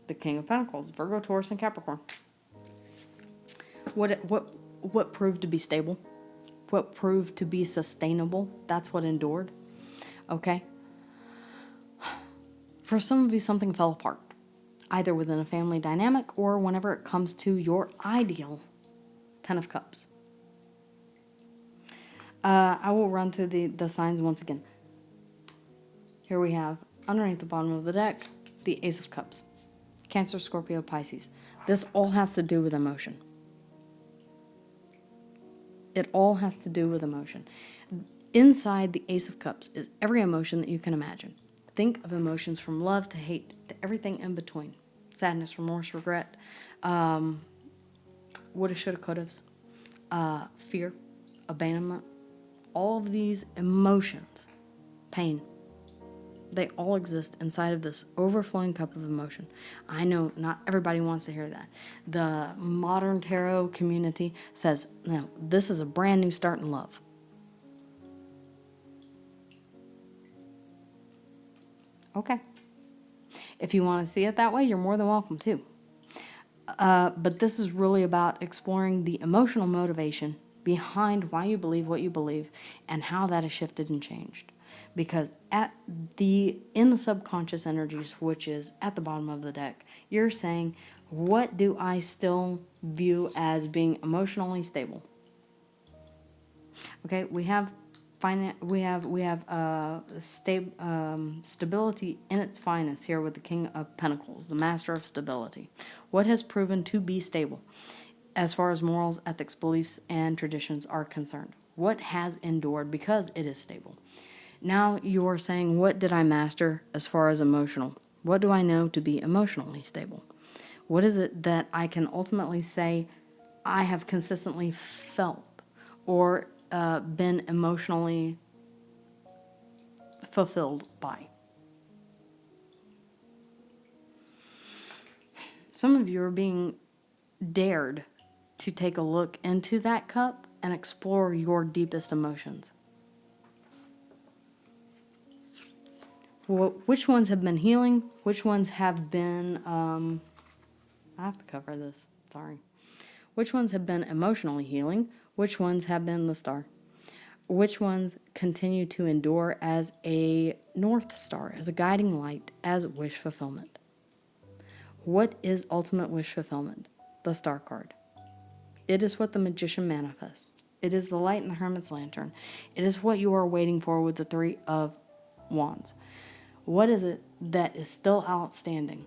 A: The King of Pentacles, Virgo, Taurus, and Capricorn. What proved to be stable? What proved to be sustainable? That's what endured. Okay? For some of you, something fell apart. Either within a family dynamic or whenever it comes to your ideal Ten of Cups. I will run through the signs once again. Here we have, underneath the bottom of the deck, the Ace of Cups. Cancer, Scorpio, Pisces. This all has to do with emotion. It all has to do with emotion. Inside the Ace of Cups is every emotion that you can imagine. Think of emotions from love to hate to everything in between. Sadness, remorse, regret, woulda, shoulda, couldas, fear, abandonment. All of these emotions, pain, they all exist inside of this overflowing cup of emotion. I know not everybody wants to hear that. The modern tarot community says, no, this is a brand new start in love. Okay. If you want to see it that way, you're more than welcome to. But this is really about exploring the emotional motivation behind why you believe what you believe and how that has shifted and changed. because in the subconscious energies, which is at the bottom of the deck, you're saying, what do I still view as being emotionally stable? Okay, we have stability in its finest here with the King of Pentacles, the Master of Stability. What has proven to be stable as far as morals, ethics, beliefs, and traditions are concerned? What has endured because it is stable? Now you're saying, what did I master as far as emotional? What do I know to be emotionally stable? What is it that I can ultimately say I have consistently felt or been emotionally fulfilled by? Some of you are being dared to take a look into that cup and explore your deepest emotions. Which ones have been healing? Which ones have been, I have to cover this, sorry. Which ones have been emotionally healing? Which ones have been the star? Which ones continue to endure as a north star, as a guiding light, as wish fulfillment? What is ultimate wish fulfillment? The star card. It is what the magician manifests. It is the light in the hermit's lantern. It is what you are waiting for with the Three of Wands. What is it that is still outstanding?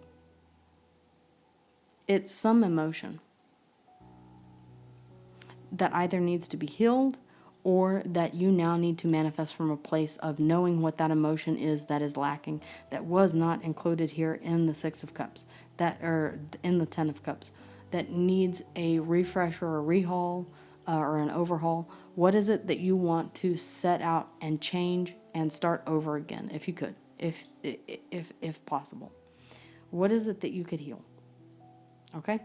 A: It's some emotion that either needs to be healed or that you now need to manifest from a place of knowing what that emotion is that is lacking, that was not included here in the Six of Cups, or in the Ten of Cups, that needs a refresh or a rehaul or an overhaul. What is it that you want to set out and change and start over again, if you could, if possible? What is it that you could heal? Okay?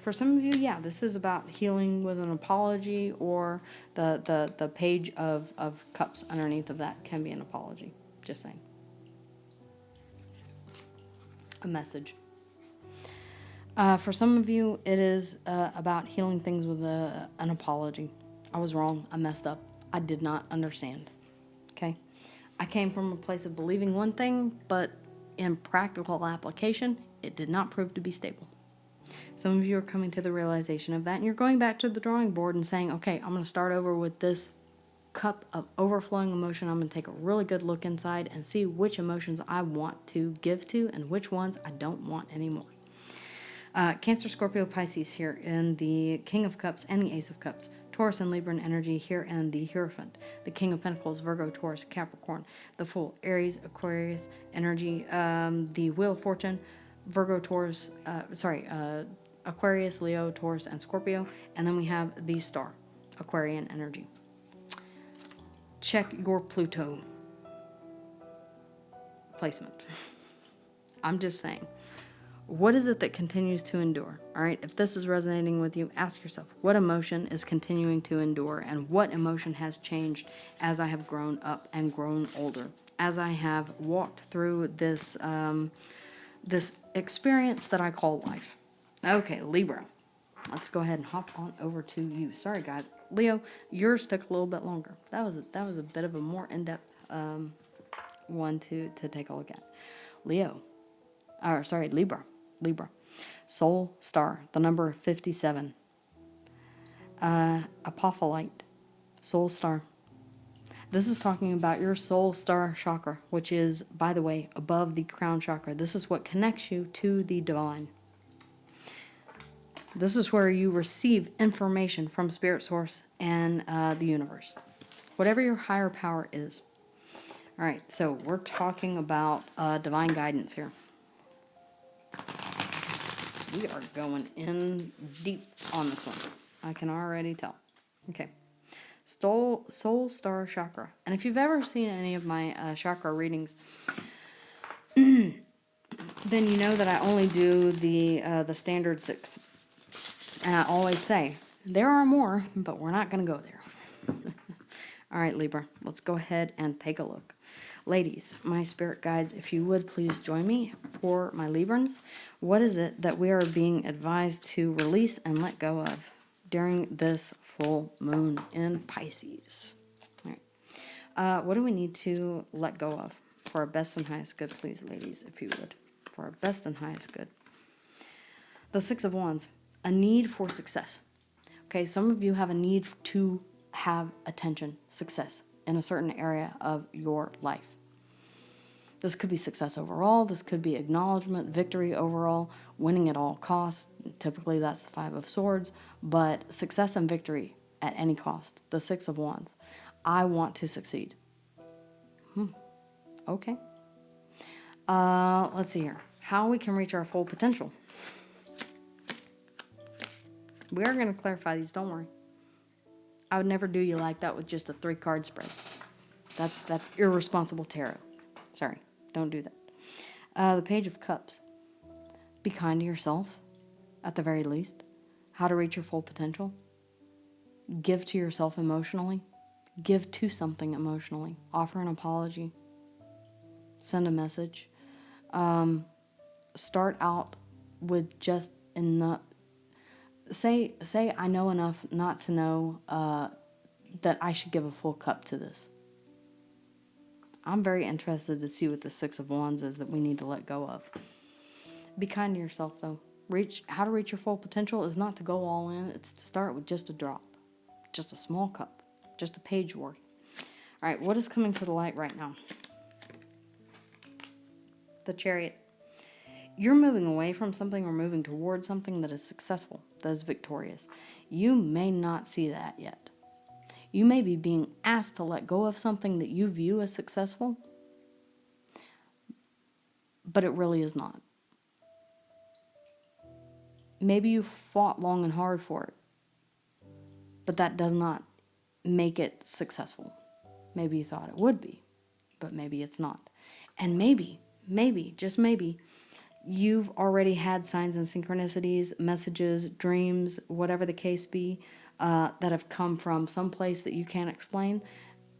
A: For some of you, yeah, this is about healing with an apology, or the page of cups underneath of that can be an apology. Just saying. A message. For some of you, it is about healing things with an apology. I was wrong. I messed up. I did not understand. Okay? I came from a place of believing one thing, but in practical application, it did not prove to be stable. Some of you are coming to the realization of that, and you're going back to the drawing board and saying, okay, I'm going to start over with this cup of overflowing emotion. I'm going to take a really good look inside and see which emotions I want to give to and which ones I don't want anymore. Cancer, Scorpio, Pisces here in the King of Cups and the Ace of Cups. Taurus and Libra energy here in the Hierophant. The King of Pentacles, Virgo, Taurus, Capricorn. The Fool, Aries, Aquarius energy. The Wheel of Fortune, Virgo, Taurus, Aquarius, Leo, Taurus, and Scorpio. And then we have the Star, Aquarian energy. Check your Pluto placement. I'm just saying. What is it that continues to endure? All right, if this is resonating with you, ask yourself, what emotion is continuing to endure, and what emotion has changed as I have grown up and grown older, as I have walked through this this experience that I call life. Okay, Libra. Let's go ahead and hop on over to you. Sorry, guys. Leo, yours took a little bit longer. That was a bit of a more in-depth one to take a look at. Libra. Soul Star, the number 57. Apophyllite, Soul Star. This is talking about your Soul Star chakra, which is, by the way, above the crown chakra. This is what connects you to the divine. This is where you receive information from Spirit Source and the universe. Whatever your higher power is. All right, so we're talking about divine guidance here. We are going in deep on this one. I can already tell. Okay. Soul Star Chakra. And if you've ever seen any of my chakra readings, then you know that I only do the standard 6. And I always say, there are more, but we're not going to go there. All right, Libra, let's go ahead and take a look. Ladies, my spirit guides, if you would please join me for my Librans. What is it that we are being advised to release and let go of during this full moon in Pisces? All What do we need to let go of for our best and highest good, please, ladies, if you would? For our best and highest good. The Six of Wands, a need for success. Okay, some of you have a need to have attention, success in a certain area of your life. This could be success overall. This could be acknowledgement, victory overall, winning at all costs. Typically, that's the Five of Swords, but success and victory at any cost. The Six of Wands. I want to succeed. Okay. Let's see here. How we can reach our full potential. We are going to clarify these, don't worry. I would never do you like that with just a 3-card spread. That's irresponsible tarot. Sorry, don't do that. The Page of Cups. Be kind to yourself, at the very least. How to reach your full potential. Give to yourself emotionally. Give to something emotionally. Offer an apology. Send a message. Start out with just enough. Say I know enough not to know that I should give a full cup to this. I'm very interested to see what the Six of Wands is that we need to let go of. Be kind to yourself, though. How to reach your full potential is not to go all in. It's to start with just a drop. Just a small cup. Just a page worth. All right, what is coming to the light right now? The Chariot. You're moving away from something or moving towards something that is successful, that is victorious. You may not see that yet. You may be being asked to let go of something that you view as successful, but it really is not. Maybe you fought long and hard for it, but that does not make it successful. Maybe you thought it would be, but maybe it's not. And maybe, just maybe, you've already had signs and synchronicities, messages, dreams, whatever the case be, that have come from some place that you can't explain.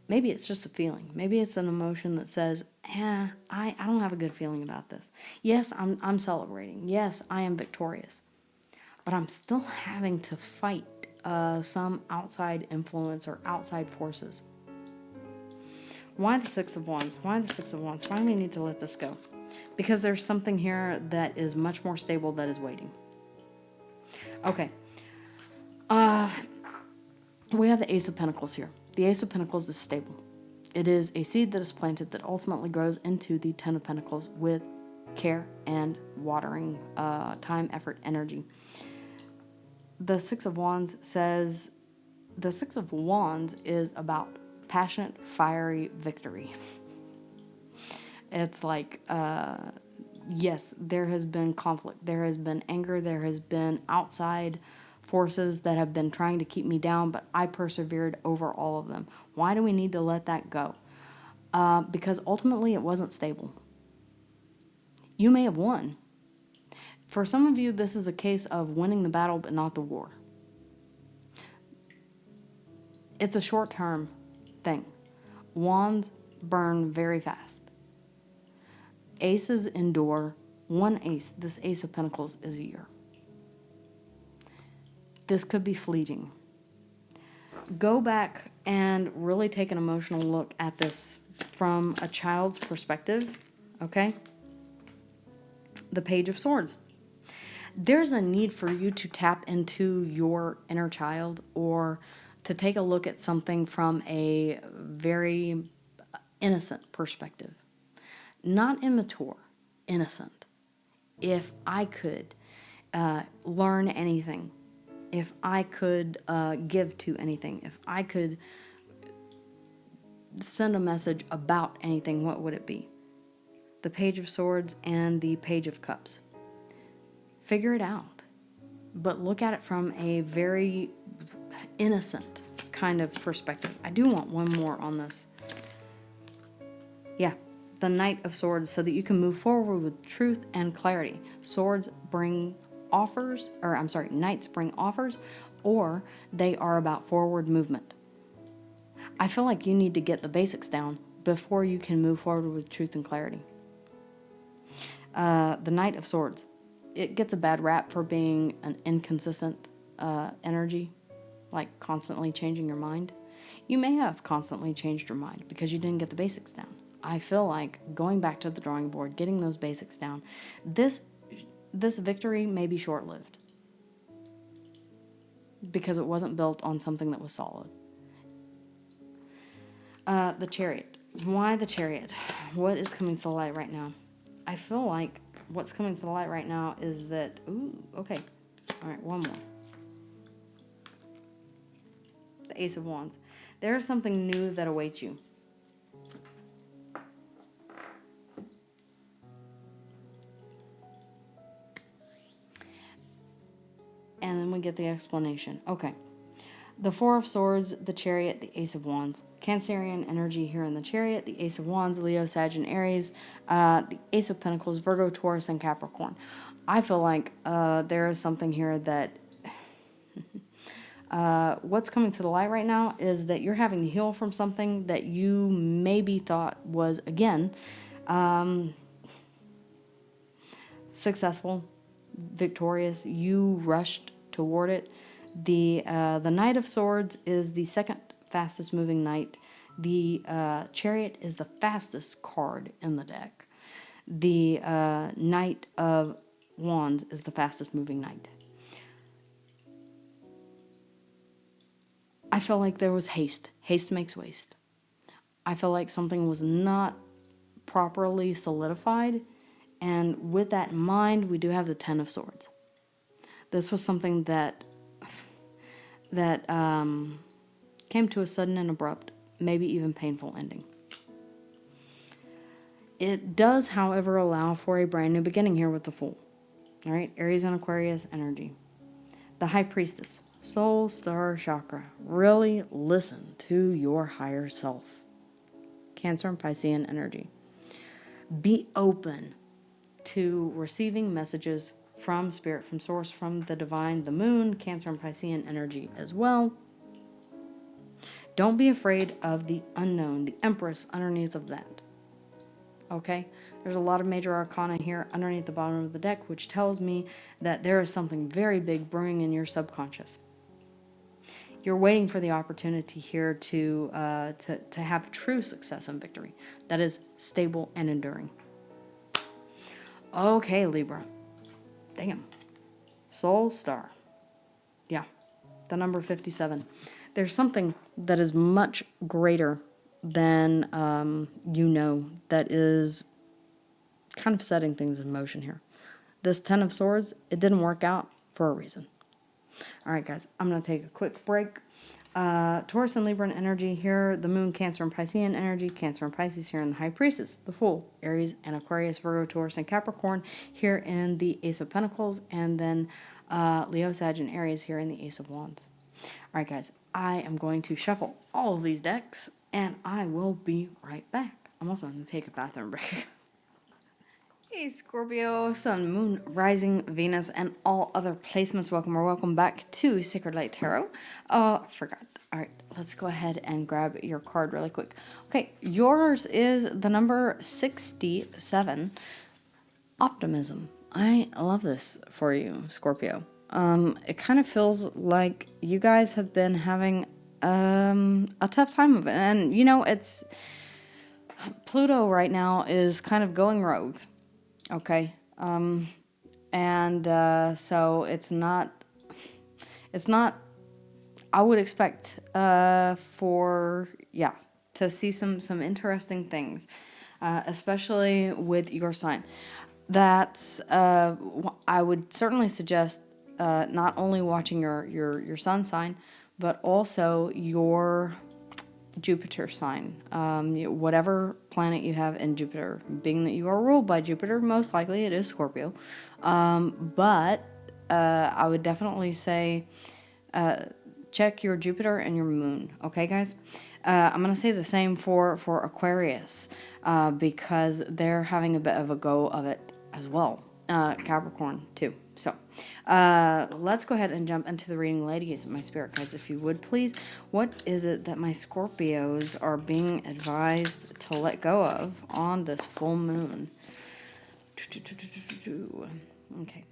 A: Maybe it's just a feeling. Maybe it's an emotion that says, I don't have a good feeling about this. Yes, I'm celebrating. Yes, I am victorious. But I'm still having to fight some outside influence or outside forces. Why the Six of Wands? Why the Six of Wands? Why do we need to let this go? Because there's something here that is much more stable that is waiting. Okay. We have the Ace of Pentacles here. The Ace of Pentacles is stable. It is a seed that is planted that ultimately grows into the Ten of Pentacles with care and watering, time, effort, energy. The Six of Wands says, the Six of Wands is about passionate, fiery victory. It's like, yes, there has been conflict. There has been anger. There has been outside forces that have been trying to keep me down, but I persevered over all of them. Why do we need to let that go? Because ultimately it wasn't stable. You may have won. For some of you, this is a case of winning the battle, but not the war. It's a short-term thing. Wands burn very fast. Aces endure. One ace, this Ace of Pentacles, is a year. This could be fleeting. Go back and really take an emotional look at this from a child's perspective, okay? The Page of Swords. There's a need for you to tap into your inner child or to take a look at something from a very innocent perspective. Not immature, innocent. If I could learn anything, if I could give to anything, if I could send a message about anything, what would it be? The Page of Swords and the Page of Cups. Figure it out, but look at it from a very innocent kind of perspective. I do want one more on this. Yeah, the Knight of Swords, so that you can move forward with truth and clarity. Swords bring offers, knights bring offers, or they are about forward movement. I feel like you need to get the basics down before you can move forward with truth and clarity. The Knight of Swords. It gets a bad rap for being an inconsistent energy, like constantly changing your mind. You may have constantly changed your mind because you didn't get the basics down. I feel like going back to the drawing board, getting those basics down, this victory may be short-lived because it wasn't built on something that was solid. The Chariot. Why the Chariot? What is coming to the light right now? I feel like what's coming to the light right now is that, ooh, okay. All right, one more. The Ace of Wands. There is something new that awaits you. And then we get the explanation. Okay. The Four of Swords, the Chariot, the Ace of Wands. Cancerian energy here in the Chariot, the Ace of Wands, Leo, Sag, and Aries, the Ace of Pentacles, Virgo, Taurus, and Capricorn. I feel like there is something here that what's coming to the light right now is that you're having to heal from something that you maybe thought was, again, successful, victorious. You rushed toward it. The Knight of Swords is the second fastest moving knight. The Chariot is the fastest card in the deck. The Knight of Wands is the fastest moving knight. I feel like there was haste. Haste makes waste. I feel like something was not properly solidified. And with that in mind, we do have the Ten of Swords. This was something that came to a sudden and abrupt, maybe even painful ending. It does, however, allow for a brand new beginning here with the Fool. All right, Aries and Aquarius energy. The High Priestess, Soul Star Chakra. Really listen to your higher self. Cancer and Piscean energy. Be open to receiving messages from Spirit, from Source, from the Divine, the Moon, Cancer and Piscean energy as well. Don't be afraid of the unknown, the Empress underneath of that. Okay? There's a lot of major arcana here underneath the bottom of the deck, which tells me that there is something very big brewing in your subconscious. You're waiting for the opportunity here to have true success and victory that is stable and enduring. Okay, Libra. Damn. Soul Star. Yeah. The number 57. There's something that is much greater than that is kind of setting things in motion here. This Ten of Swords, it didn't work out for a reason. All right, guys, I'm going to take a quick break. Taurus and Libra energy here, the Moon, Cancer and Piscean energy, Cancer and Pisces here in the High Priestess, the Fool, Aries and Aquarius, Virgo, Taurus, and Capricorn here in the Ace of Pentacles, and then Leo, Sag, and Aries here in the Ace of Wands. All right, guys, I am going to shuffle all of these decks, and I will be right back. I'm also going to take a bathroom break. Hey Scorpio, Sun, Moon, Rising, Venus, and all other placements. Welcome back to Sacred Light Tarot. Forgot. All right, let's go ahead and grab your card really quick. Okay, yours is the number 67, Optimism. I love this for you, Scorpio. It kind of feels like you guys have been having a tough time of it. And, it's Pluto right now is kind of going rogue. Okay. So it's not, I would expect, to see some interesting things, especially with your sign. That's, I would certainly suggest, not only watching your sun sign, but also your Jupiter sign, whatever planet you have in Jupiter, being that you are ruled by Jupiter, most likely it is Scorpio. But I would definitely say check your Jupiter and your Moon. Okay, guys? I'm going to say the same for Aquarius because they're having a bit of a go of it as well. Capricorn, too. So, let's go ahead and jump into the reading, ladies, my spirit guides, if you would, please. What is it that my Scorpios are being advised to let go of on this full moon? Okay.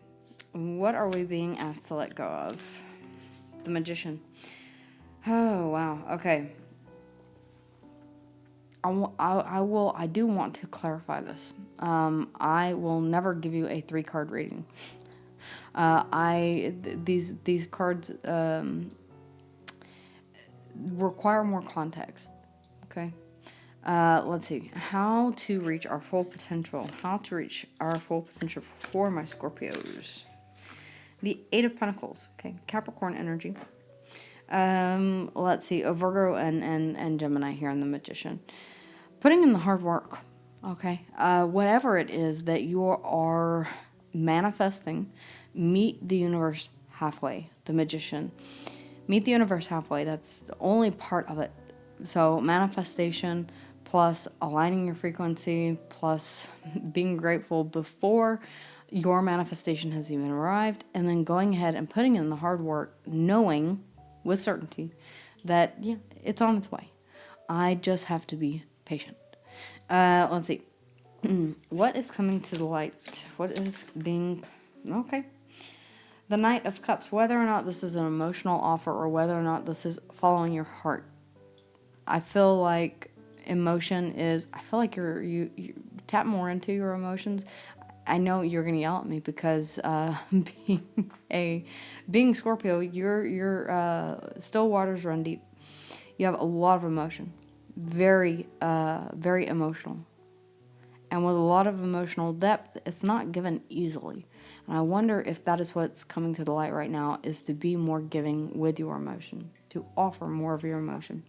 A: What are we being asked to let go of? The Magician. Oh, wow. Okay. I do want to clarify this. I will never give you a 3-card reading. These cards require more context. Okay. Let's see. How to reach our full potential. How to reach our full potential for my Scorpios. The 8 of Pentacles. Okay. Capricorn energy. Let's see. A Virgo and Gemini here in the Magician. Putting in the hard work. Okay. Whatever it is that you are manifesting, meet the universe halfway. The Magician. Meet the universe halfway. That's the only part of it. So manifestation plus aligning your frequency plus being grateful before your manifestation has even arrived, and then going ahead and putting in the hard work, knowing with certainty that, yeah, it's on its way. I just have to be patient. Let's see. What is coming to the light? What is being... Okay. The Knight of Cups. Whether or not this is an emotional offer or whether or not this is following your heart. I feel like emotion is... I feel like you tap more into your emotions. I know you're gonna yell at me because being Scorpio, your still waters run deep. You have a lot of emotion, very emotional, and with a lot of emotional depth, it's not given easily. And I wonder if that is what's coming to the light right now, is to be more giving with your emotion, to offer more of your emotion.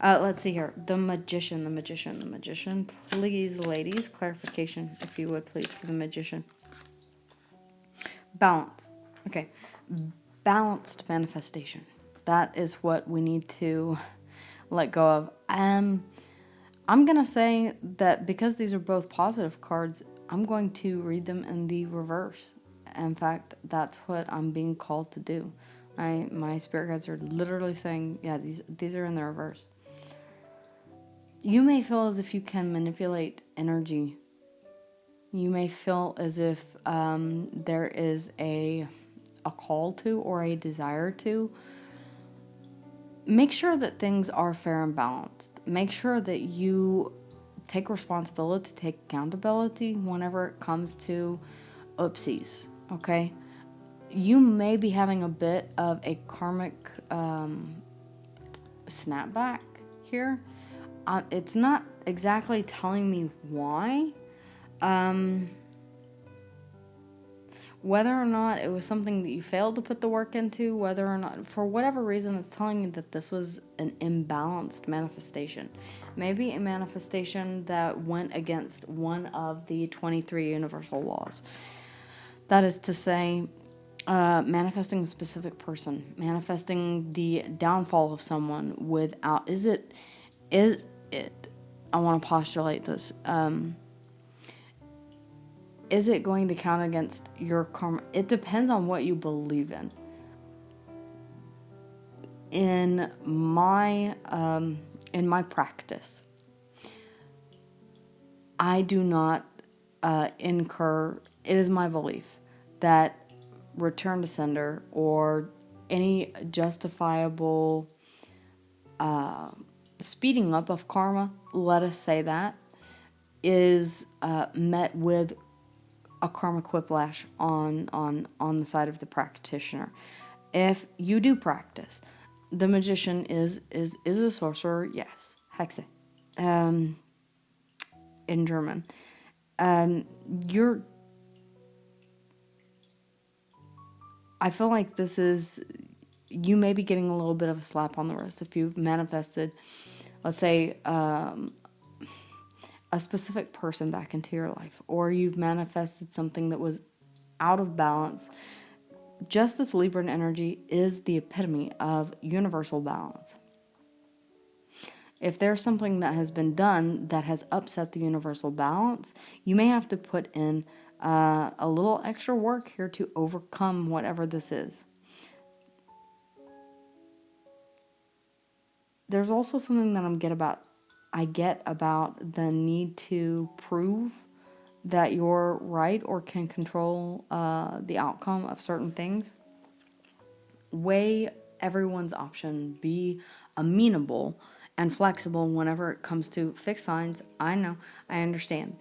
A: Let's see here. The Magician. Please, ladies, clarification, if you would, please, for the Magician. Balance. Okay. Balanced manifestation. That is what we need to let go of. I'm going to say that because these are both positive cards, I'm going to read them in the reverse. In fact, that's what I'm being called to do. My spirit guides are literally saying, yeah, these are in the reverse. You may feel as if you can manipulate energy. You may feel as if there is a call to or a desire to. Make sure that things are fair and balanced. Make sure that you take responsibility, take accountability whenever it comes to oopsies, okay? You may be having a bit of a karmic snapback here. It's not exactly telling me why. Whether or not it was something that you failed to put the work into, whether or not, for whatever reason, it's telling me that this was an imbalanced manifestation. Maybe a manifestation that went against one of the 23 universal laws. That is to say, manifesting a specific person, manifesting the downfall of someone without, is it, I want to postulate this, is it going to count against your karma? It depends on what you believe in. In my practice, I do not incur. It is my belief that return to sender or any justifiable speeding up of karma, let us say that, is met with a karmic whiplash on the side of the practitioner. If you do practice, the Magician is a sorcerer, yes, Hexe, in German. I feel like this is, you may be getting a little bit of a slap on the wrist if you've manifested, let's say, a specific person back into your life, or you've manifested something that was out of balance. Just as Libran energy is the epitome of universal balance. If there's something that has been done that has upset the universal balance, you may have to put in a little extra work here to overcome whatever this is. There's also something that I get about the need to prove that you're right or can control the outcome of certain things. Weigh everyone's option. Be amenable and flexible whenever it comes to fixed signs. I know, I understand.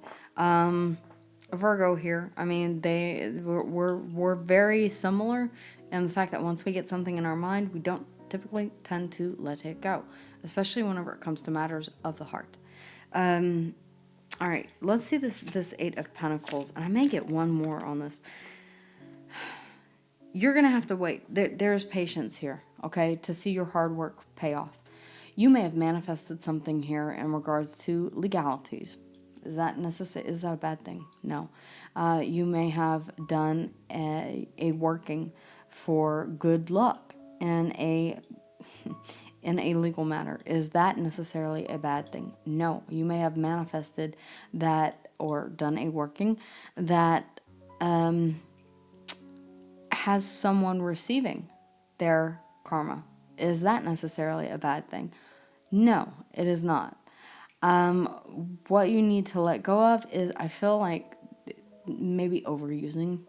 A: Virgo here, I mean, we're very similar in the fact that once we get something in our mind, we don't typically tend to let it go, especially whenever it comes to matters of the heart. All right, let's see this Eight of Pentacles, and I may get one more on this. You're going to have to wait. There's patience here, okay, to see your hard work pay off. You may have manifested something here in regards to legalities. Is that necessary? Is that a bad thing? No. You may have done a working for good luck in a legal matter. Is that necessarily a bad thing? No. You may have manifested that or done a working that has someone receiving their karma. Is that necessarily a bad thing? No, it is not. What you need to let go of is, I feel like, maybe overusing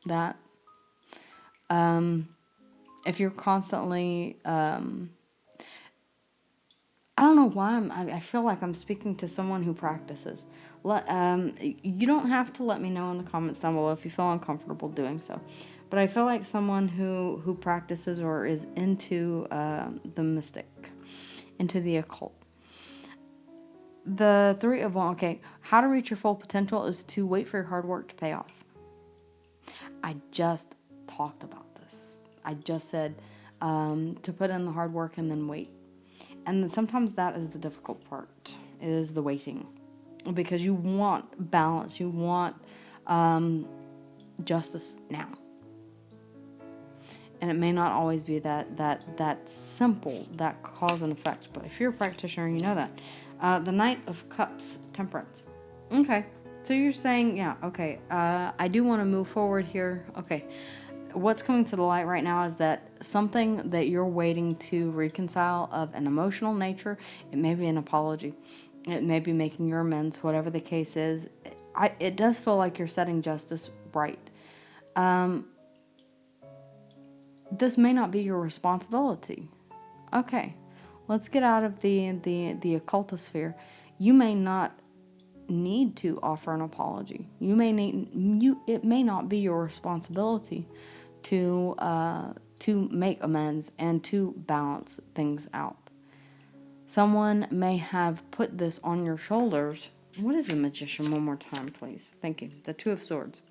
A: that. If you're constantly, I don't know why I feel like I'm speaking to someone who practices. You don't have to let me know in the comments down below if you feel uncomfortable doing so. But I feel like someone who practices or is into the mystic, into the occult. The Three of Wands, okay, how to reach your full potential is to wait for your hard work to pay off. I just talked about this. I just said to put in the hard work and then wait. And then sometimes that is the difficult part, is the waiting. Because you want balance, you want justice now. And it may not always be that simple, that cause and effect. But if you're a practitioner, you know that. The Knight of Cups, Temperance. Okay, so you're saying, yeah, okay, I do want to move forward here. Okay, what's coming to the light right now is that something that you're waiting to reconcile of an emotional nature, it may be an apology. It may be making your amends, whatever the case is. It does feel like you're setting justice right. This may not be your responsibility. Okay, let's get out of the occultist sphere. You may not need to offer an apology. It may not be your responsibility to make amends and to balance things out. Someone may have put this on your shoulders. What is the Magician? One more time, please. Thank you. The Two of Swords.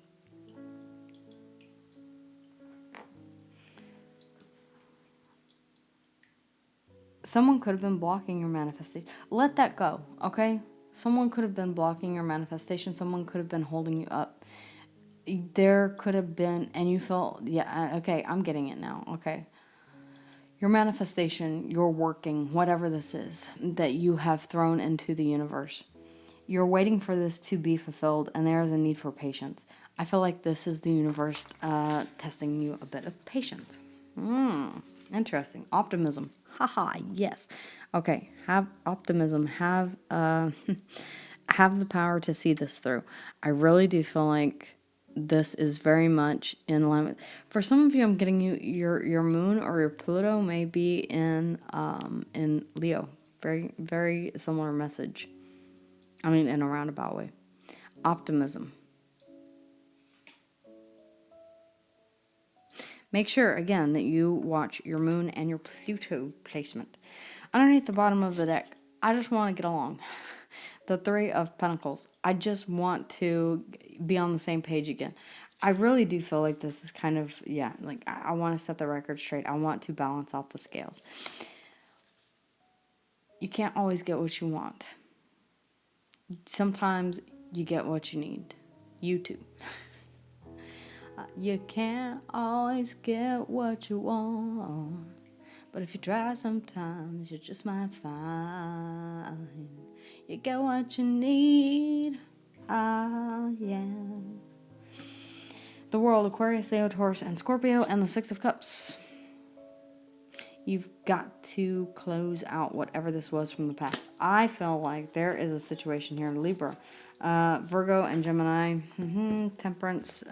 A: Someone could have been blocking your manifestation. Let that go, okay? Someone could have been blocking your manifestation. Someone could have been holding you up. There could have been, and you felt, yeah, okay, I'm getting it now, okay? Your manifestation, your working, whatever this is that you have thrown into the universe, you're waiting for this to be fulfilled, and there is a need for patience. I feel like this is the universe testing you a bit of patience. Interesting. Optimism. Haha, yes. Okay, have optimism. Have have the power to see this through. I really do feel like this is very much in line with. For some of you, I'm getting your moon or your Pluto may be in Leo. Very, very similar message. I mean, in a roundabout way. Optimism. Make sure, again, that you watch your moon and your Pluto placement. Underneath the bottom of the deck, I just want to get along. The Three of Pentacles. I just want to be on the same page again. I really do feel like this is kind of, yeah, like I want to set the record straight. I want to balance out the scales. You can't always get what you want. Sometimes you get what you need. You too. You can't always get what you want, but if you try sometimes, you just might find you get what you need. Ah, yeah. The World, Aquarius, Leo, Taurus, and Scorpio, and the Six of Cups. You've got to close out whatever this was from the past. I feel like there is a situation here in Libra. Virgo and Gemini, Temperance,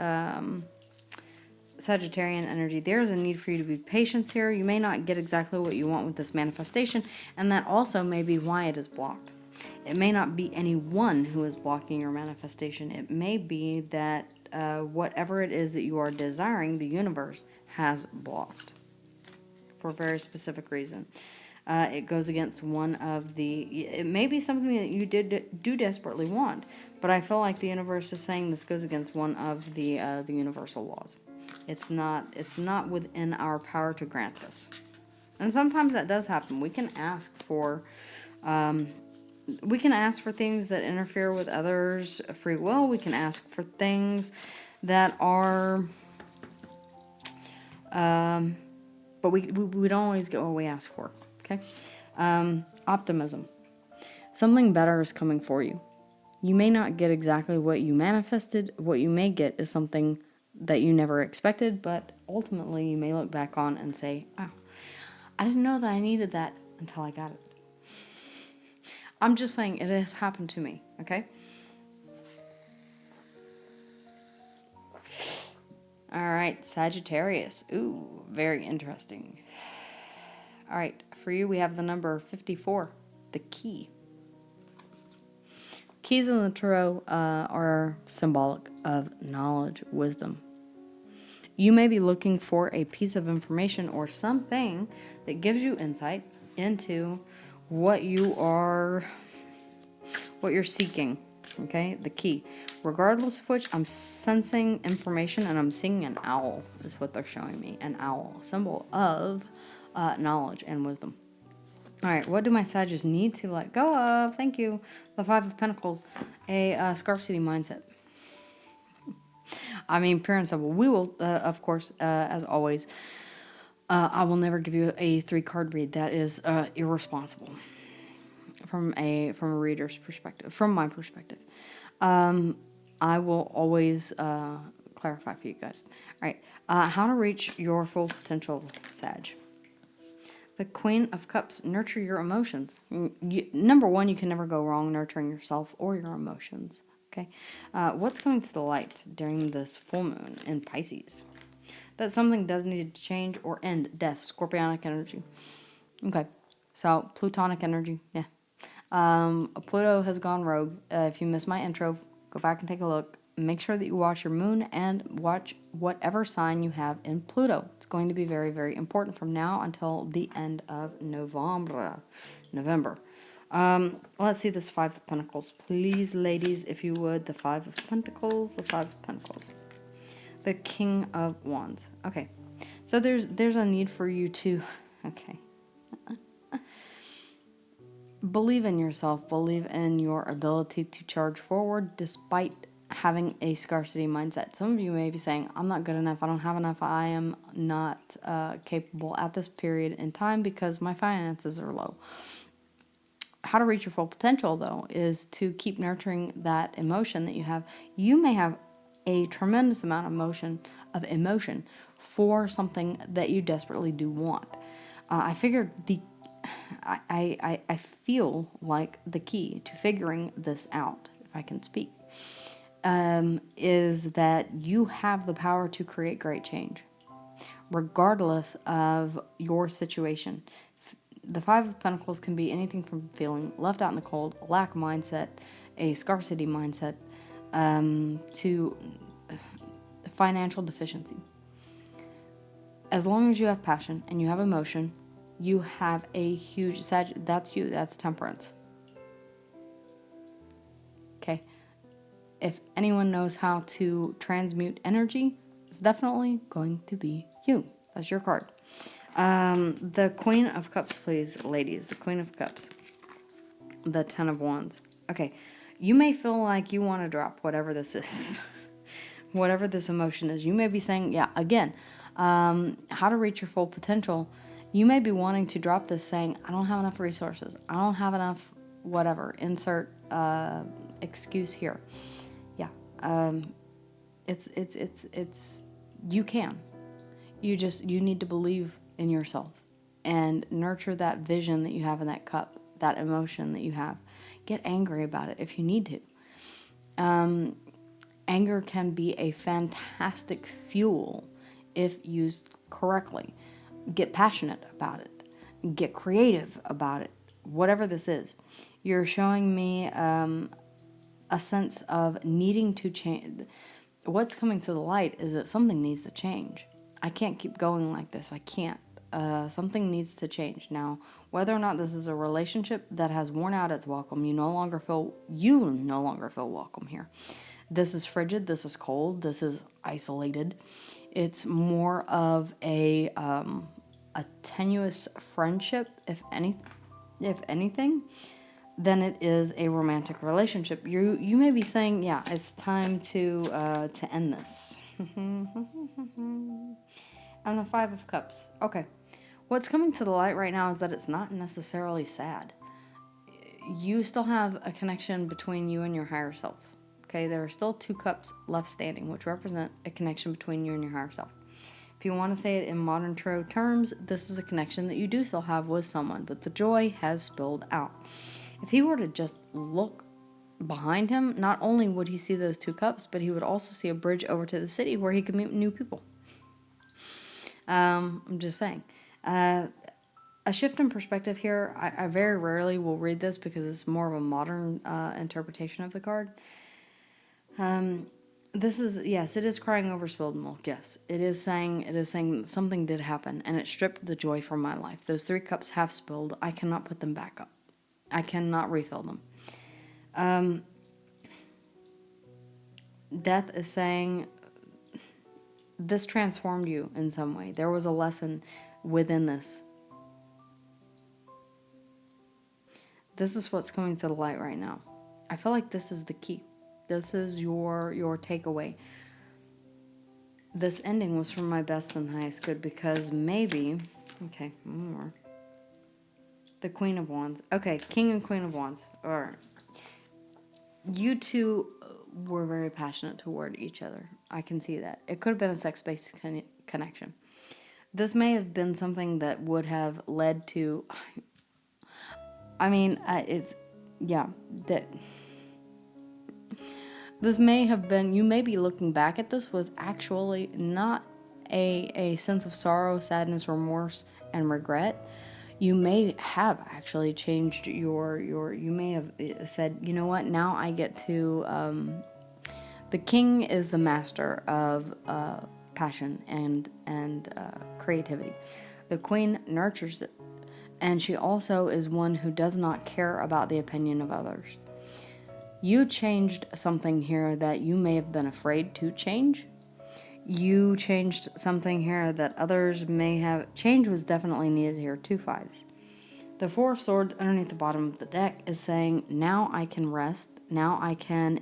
A: Sagittarian energy, there's a need for you to be patient here. You may not get exactly what you want with this manifestation, and that also may be why it is blocked. It may not be anyone who is blocking your manifestation. It may be that whatever it is that you are desiring, the universe has blocked for a very specific reason. It goes against one of the... It may be something that you do desperately want, but I feel like the universe is saying this goes against one of the universal laws. It's not within our power to grant this. And sometimes that does happen. We can ask for things that interfere with others' free will. We can ask for things that are... but we don't always get what we ask for. Okay? Optimism. Something better is coming for you. You may not get exactly what you manifested. What you may get is something that you never expected, but ultimately you may look back on and say, oh, I didn't know that I needed that until I got it. I'm just saying it has happened to me, okay? All right, Sagittarius. Ooh, very interesting. All right, for you, we have the number 54, the key. Keys in the tarot are symbolic of knowledge, wisdom. You may be looking for a piece of information or something that gives you insight into what you're seeking. Okay, the key. Regardless of which, I'm sensing information, and I'm seeing an owl is what they're showing me. An owl, a symbol of knowledge and wisdom. All right, what do my Sagittarius need to let go of? Thank you. The Five of Pentacles, a scarcity mindset. I mean, pure and simple. We will, of course, as always, I will never give you a 3-card read. That is irresponsible from a reader's perspective, from my perspective. I will always clarify for you guys. All right, how to reach your full potential, Sag. The Queen of Cups, nurture your emotions. Number one, you can never go wrong nurturing yourself or your emotions. Okay, what's coming to the light during this full moon in Pisces? That something does need to change or end. Death, Scorpionic energy. Okay, so Plutonic energy, yeah. Pluto has gone rogue. If you missed my intro, go back and take a look. Make sure that you watch your moon and watch whatever sign you have in Pluto. It's going to be very, very important from now until the end of November. Let's see this Five of Pentacles. Please, ladies, if you would. The Five of Pentacles, the Five of Pentacles. The King of Wands. Okay, so there's a need for you to, okay. Believe in yourself. Believe in your ability to charge forward despite having a scarcity mindset. Some of you may be saying, I'm not good enough. I don't have enough. I am not capable at this period in time because my finances are low. How to reach your full potential, though, is to keep nurturing that emotion that you have. You may have a tremendous amount of emotion for something that you desperately do want. I figured I feel like the key to figuring this out, if I can speak, is that you have the power to create great change, regardless of your situation. The Five of Pentacles can be anything from feeling left out in the cold, a lack mindset, a scarcity mindset, to financial deficiency. As long as you have passion and you have emotion, you have a huge... That's you. That's temperance. Okay. If anyone knows how to transmute energy, it's definitely going to be you. That's your card. The Queen of Cups, please, ladies. The Queen of Cups. The Ten of Wands. Okay. You may feel like you want to drop whatever this is. Whatever this emotion is. You may be saying, yeah, again, how to reach your full potential. You may be wanting to drop this saying, I don't have enough resources. I don't have enough whatever. Insert excuse here. Yeah. It's you can. You need to believe in yourself and nurture that vision that you have in that cup, that emotion that you have. Get angry about it if you need to. Anger can be a fantastic fuel if used correctly. Get passionate about it. Get creative about it. Whatever this is. You're showing me a sense of needing to change. What's coming to the light is that something needs to change. I can't keep going like this. I can't. Something needs to change. Now, whether or not this is a relationship that has worn out its welcome, you no longer feel welcome here. This is frigid, this is cold, this is isolated. It's more of a tenuous friendship, if anything, than it is a romantic relationship. You may be saying, yeah, it's time to end this. And the Five of Cups. Okay. What's coming to the light right now is that it's not necessarily sad. You still have a connection between you and your higher self. Okay, there are still 2 cups left standing, which represent a connection between you and your higher self. If you want to say it in modern tarot terms, this is a connection that you do still have with someone, but the joy has spilled out. If he were to just look behind him, not only would he see those 2 cups, but he would also see a bridge over to the city where he could meet new people. I'm just saying. A shift in perspective here. I very rarely will read this because it's more of a modern interpretation of the card. This is, yes, it is crying over spilled milk. Yes, it is saying something did happen and it stripped the joy from my life. Those 3 cups have spilled. I cannot put them back up. I cannot refill them. Death is saying this transformed you in some way. There was a lesson within this. This is what's coming to the light right now. I feel like this is the key. This is your takeaway. This ending was from my best and highest good because maybe, okay, one more. The Queen of Wands. Okay, King and Queen of Wands. All right. You two were very passionate toward each other. I can see that. It could have been a sex-based connection. This may have been something that would have led to... This may have been... You may be looking back at this with actually not a sense of sorrow, sadness, remorse, and regret. You may have actually changed you may have said, you know what, now I get to, the king is the master of passion and creativity. The queen nurtures it. And she also is one who does not care about the opinion of others. You changed something here that you may have been afraid to change. You changed something here that others may have... Change was definitely needed here. 2 5s. The 4 of Swords underneath the bottom of the deck is saying, now I can rest. Now I can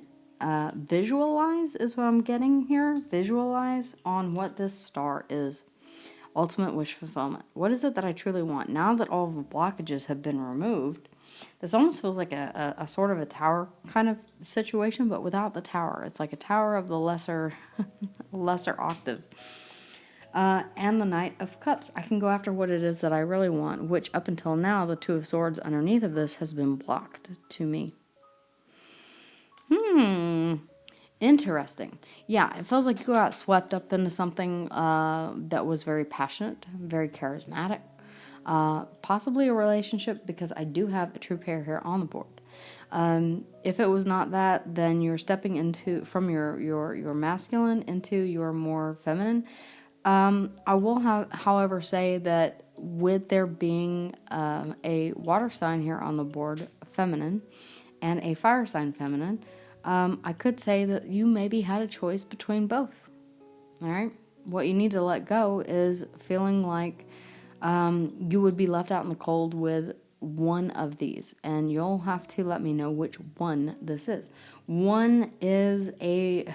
A: visualize is what I'm getting here. Visualize on what this star is. Ultimate wish fulfillment. What is it that I truly want? Now that all of the blockages have been removed, this almost feels like a sort of a tower kind of situation, but without the tower. It's like a tower of the lesser octave. And the Knight of Cups. I can go after what it is that I really want, which up until now, the 2 of Swords underneath of this has been blocked to me. Interesting. Yeah, it feels like you got swept up into something that was very passionate, very charismatic. Possibly a relationship, because I do have a true pair here on the board. If it was not that, then you're stepping from your masculine into your more feminine. I will however, say that with there being a water sign here on the board, feminine, and a fire sign, feminine, I could say that you maybe had a choice between both. All right? What you need to let go is feeling like you would be left out in the cold with one of these, and you'll have to let me know which one this is. One is the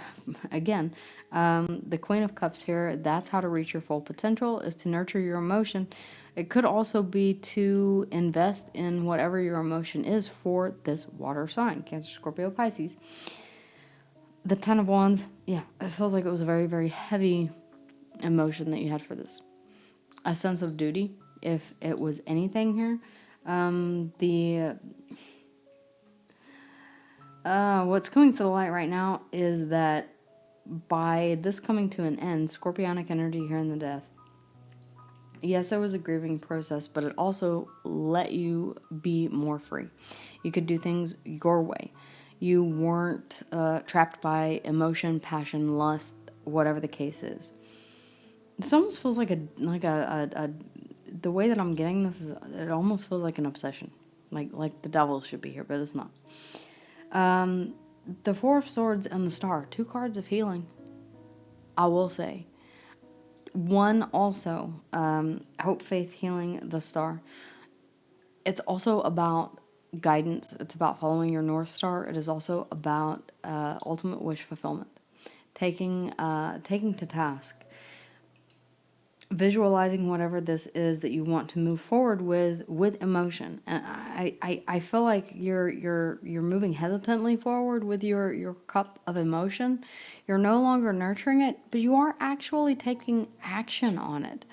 A: Queen of Cups here. That's how to reach your full potential, is to nurture your emotion. It could also be to invest in whatever your emotion is for this water sign, Cancer, Scorpio, Pisces. The Ten of Wands, yeah, it feels like it was a very, very heavy emotion that you had for this. A sense of duty, if it was anything here. What's coming to the light right now is that by this coming to an end, Scorpionic energy here in the death, yes, there was a grieving process, but it also let you be more free. You could do things your way. You weren't trapped by emotion, passion, lust, whatever the case is. This almost feels like the way that I'm getting this is, it almost feels like an obsession. Like the devil should be here, but it's not. The Four of Swords and the Star, 2 cards of healing, I will say. One also, hope, faith, healing, the Star. It's also about guidance. It's about following your North Star. It is also about ultimate wish fulfillment, taking to task, visualizing whatever this is that you want to move forward with emotion. And I feel like you're moving hesitantly forward with your cup of emotion. You're no longer nurturing it, but you are actually taking action on it.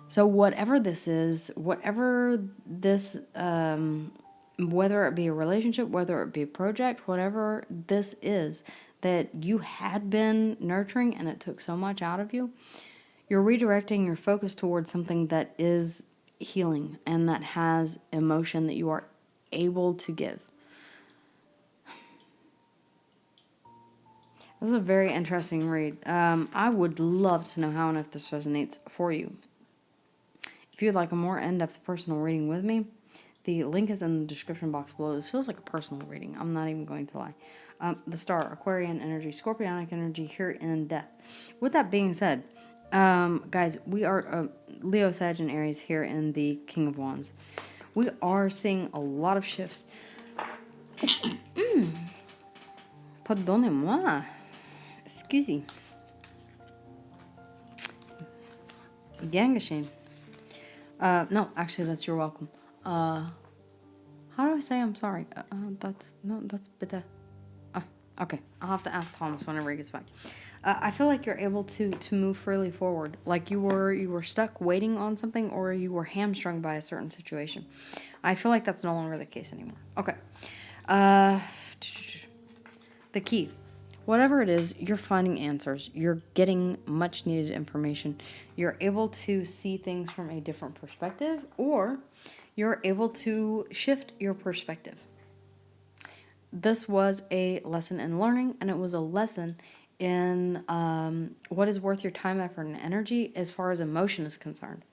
A: So whatever this is, whatever this, whether it be a relationship, whether it be a project, whatever this is that you had been nurturing and it took so much out of you, you're redirecting your focus towards something that is healing and that has emotion that you are able to give. This is a very interesting read. I would love to know how and if this resonates for you. If you'd like a more in-depth personal reading with me, the link is in the description box below. This feels like a personal reading. I'm not even going to lie. The Star, Aquarian energy, Scorpionic energy here in death. With that being said, guys, we are Leo, Sag, and Aries here in the King of Wands. We are seeing a lot of shifts. Pardonnez-moi. Excusez. Gangashin. No, actually, that's you're welcome. How do I say I'm sorry? That's bitte. Okay, I'll have to ask Thomas whenever he gets back. I feel like you're able to move freely forward, like you were stuck waiting on something, or you were hamstrung by a certain situation. I feel like that's no longer the case anymore. Okay, the key, whatever it is, you're finding answers. You're getting much needed information. You're able to see things from a different perspective, or you're able to shift your perspective. This was a lesson in learning, and it was a lesson in what is worth your time, effort, and energy as far as emotion is concerned.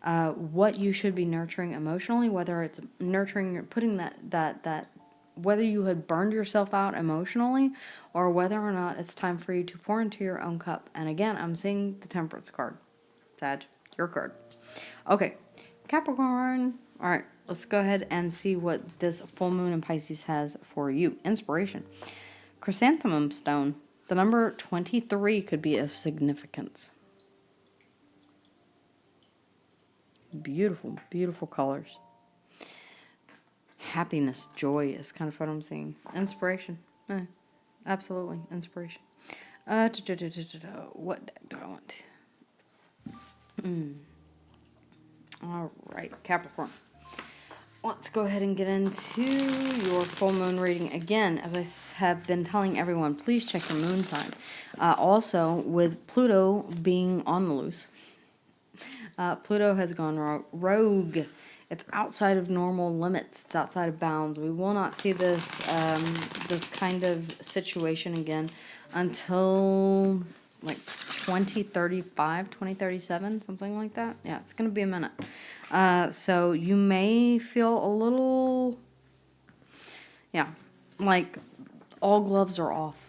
A: What you should be nurturing emotionally, whether it's nurturing, putting that whether you had burned yourself out emotionally, or whether or not it's time for you to pour into your own cup. And again, I'm seeing the Temperance card. Sag, your card. Okay, Capricorn. All right, let's go ahead and see what this full moon in Pisces has for you. Inspiration. Chrysanthemum stone. The number 23 could be of significance. Beautiful, beautiful colors. Happiness, joy is kind of what I'm seeing. Inspiration. Absolutely, inspiration. What deck do I want? All right, Capricorn. Let's go ahead and get into your full moon reading. Again, as I have been telling everyone, please check your moon sign. Also, with Pluto being on the loose, Pluto has gone rogue. It's outside of normal limits. It's outside of bounds. We will not see this this kind of situation again until like 2035, 2037, something like that. Yeah, it's going to be a minute. So you may feel a little, like all gloves are off.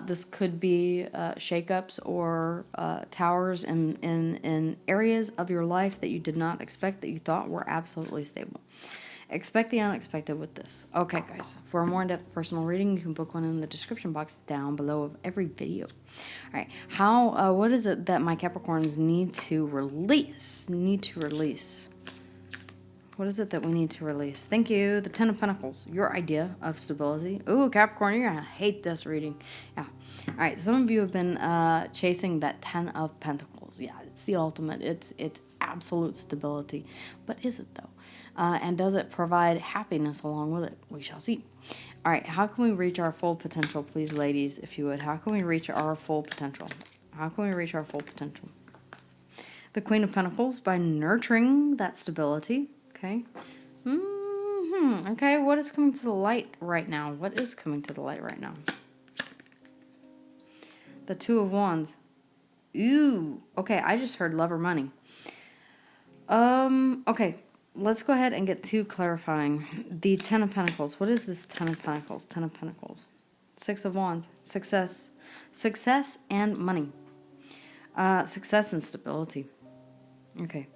A: This could be shakeups or towers in areas of your life that you did not expect, that you thought were absolutely stable. Expect the unexpected with this. Okay, guys, for a more in-depth personal reading, you can book one in the description box down below of every video. All right, what is it that my Capricorns need to release? What is it that we need to release? Thank you. The Ten of Pentacles. Your idea of stability. Ooh, Capricorn, you're going to hate this reading. Yeah. All right, some of you have been chasing that Ten of Pentacles. Yeah, it's the ultimate. It's absolute stability. But is it, though? And does it provide happiness along with it? We shall see. All right, how can we reach our full potential, please, ladies, if you would? How can we reach our full potential? How can we reach our full potential? The Queen of Pentacles, by nurturing that stability. Okay. Okay, what is coming to the light right now? What is coming to the light right now? The Two of Wands. Ooh. Okay, I just heard love or money. Okay. Let's go ahead and get to clarifying. The Ten of Pentacles. What is this Ten of Pentacles? Ten of Pentacles. Six of Wands. Success. Success and money. Success and stability. Okay.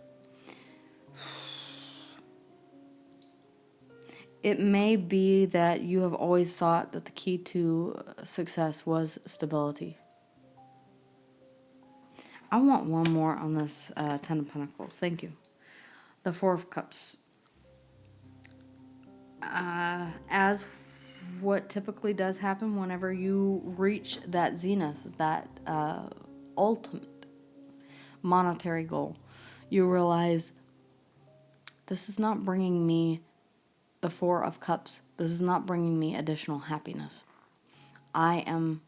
A: It may be that you have always thought that the key to success was stability. I want one more on this Ten of Pentacles. Thank you. The Four of Cups. As what typically does happen whenever you reach that zenith, that ultimate monetary goal, you realize this is not bringing me the Four of Cups. This is not bringing me additional happiness. I am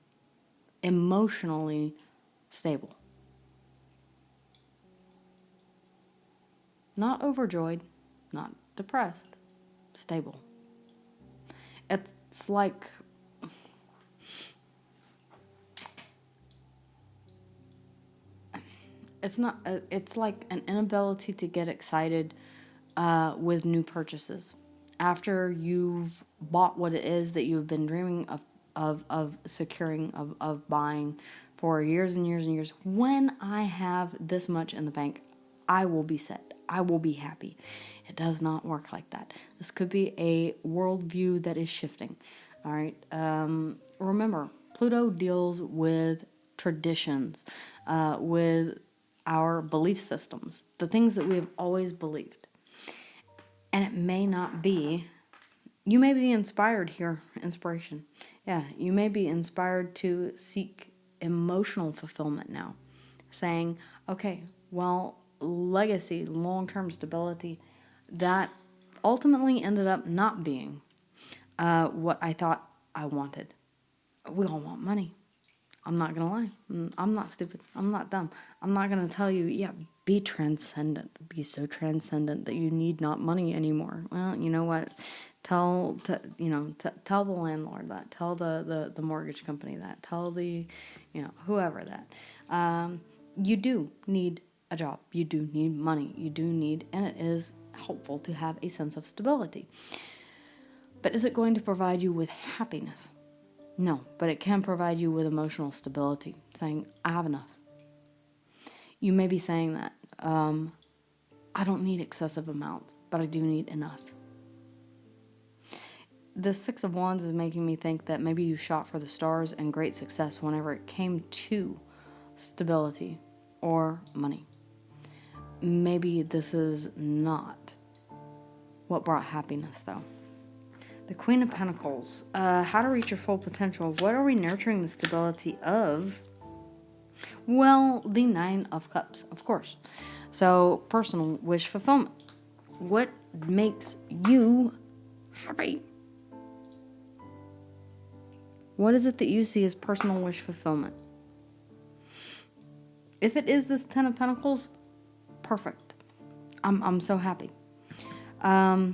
A: emotionally stable. Not overjoyed, not depressed, stable. It's like it's like an inability to get excited with new purchases. After you've bought what it is that you've been dreaming of securing, of buying for years and years and years, when I have this much in the bank, I will be set. I will be happy. It does not work like that. This could be a worldview that is shifting. All right. Remember, Pluto deals with traditions, with our belief systems, the things that we have always believed. And it may not be, you may be inspired here, inspiration. Yeah, you may be inspired to seek emotional fulfillment now. Saying, okay, well, legacy, long-term stability, that ultimately ended up not being what I thought I wanted. We all want money. I'm not going to lie. I'm not stupid. I'm not dumb. I'm not going to tell you, yeah, be transcendent. Be so transcendent that you need not money anymore. Well, you know what? Tell the landlord that. Tell the mortgage company that. Tell the, whoever that. You do need a job. You do need money. You do need, and it is helpful to have a sense of stability. But is it going to provide you with happiness? No, but it can provide you with emotional stability, saying, I have enough. You may be saying that, I don't need excessive amounts, but I do need enough. The Six of Wands is making me think that maybe you shot for the stars and great success whenever it came to stability or money. Maybe this is not what brought happiness, though. The Queen of Pentacles. How to reach your full potential. What are we nurturing the stability of? Well, the Nine of Cups, of course. So, personal wish fulfillment. What makes you happy? What is it that you see as personal wish fulfillment? If it is this Ten of Pentacles, perfect. I'm so happy. I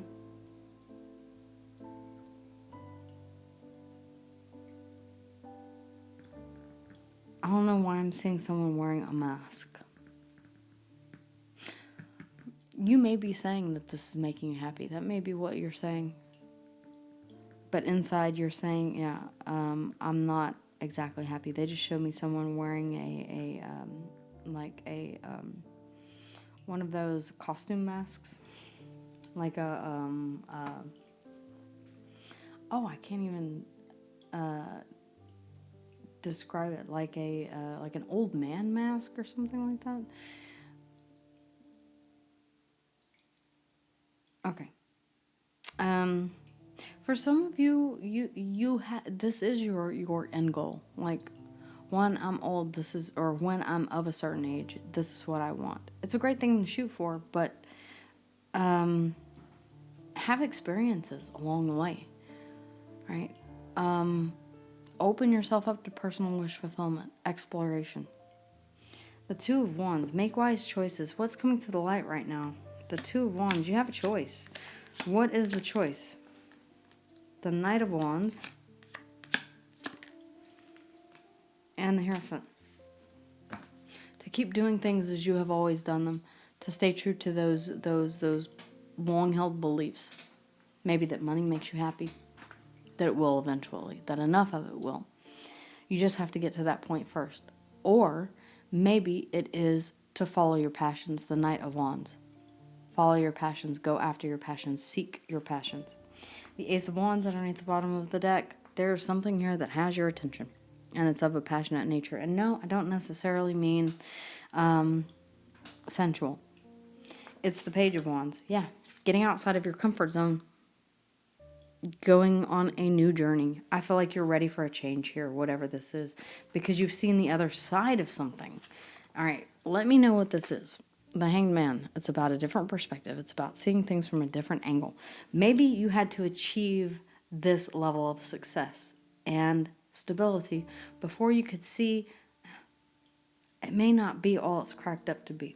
A: don't know why I'm seeing someone wearing a mask. You may be saying that this is making you happy. That may be what you're saying. But inside you're saying, yeah, I'm not exactly happy. They just showed me someone wearing one of those costume masks. Like I can't even describe it, like an old man mask or something like that. Okay. For some of you this is your end goal. Like, when I'm old, when I'm of a certain age, this is what I want. It's a great thing to shoot for, but have experiences along the way, right? Open yourself up to personal wish fulfillment, exploration. The Two of Wands, make wise choices. What's coming to the light right now? The Two of Wands, you have a choice. What is the choice? The Knight of Wands and the Hierophant. To keep doing things as you have always done them. To stay true to those long-held beliefs. Maybe that money makes you happy. That it will eventually. That enough of it will. You just have to get to that point first. Or maybe it is to follow your passions, the Knight of Wands. Follow your passions, go after your passions, seek your passions. The Ace of Wands underneath the bottom of the deck, there's something here that has your attention. And it's of a passionate nature. And no, I don't necessarily mean sensual. It's the Page of Wands. Yeah, getting outside of your comfort zone. Going on a new journey. I feel like you're ready for a change here, whatever this is, because you've seen the other side of something. All right, let me know what this is. The Hanged Man. It's about a different perspective. It's about seeing things from a different angle. Maybe you had to achieve this level of success and stability before you could see it may not be all it's cracked up to be.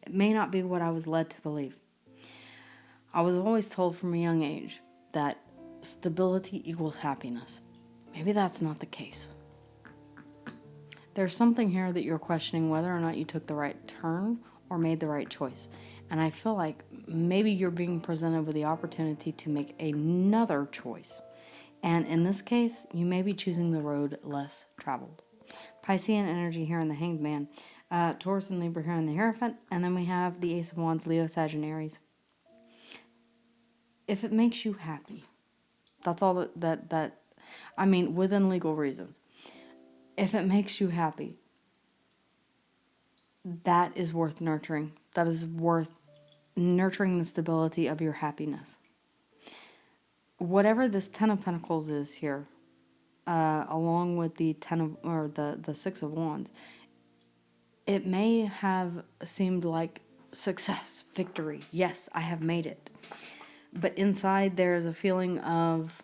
A: It may not be what I was led to believe. I was always told from a young age that stability equals happiness. Maybe that's not the case. There's something here that you're questioning whether or not you took the right turn or made the right choice. And I feel like maybe you're being presented with the opportunity to make another choice. And in this case, you may be choosing the road less traveled. Piscean energy here in the Hanged Man. Taurus and Libra here in the Hierophant. And then we have the Ace of Wands, Leo, Sagittarius. If it makes you happy, that's all that I mean, within legal reasons. If it makes you happy, that is worth nurturing. That is worth nurturing the stability of your happiness. Whatever this Ten of Pentacles is here, along with the the Six of Wands, it may have seemed like success, victory. Yes, I have made it. But inside there is a feeling of,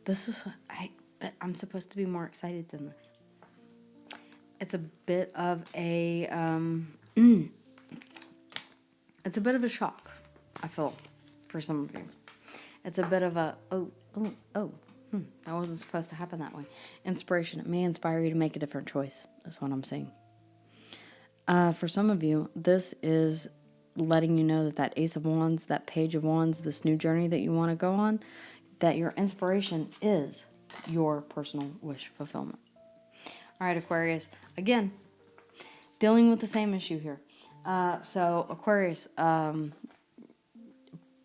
A: but I'm supposed to be more excited than this. It's a bit of a, it's a bit of a shock, I feel, for some of you. It's a bit of a, that wasn't supposed to happen that way. Inspiration. It may inspire you to make a different choice. That's what I'm saying. For some of you, this is letting you know that Ace of Wands, that Page of Wands, this new journey that you want to go on, that your inspiration is your personal wish fulfillment. All right, Aquarius. Again, dealing with the same issue here. So, Aquarius,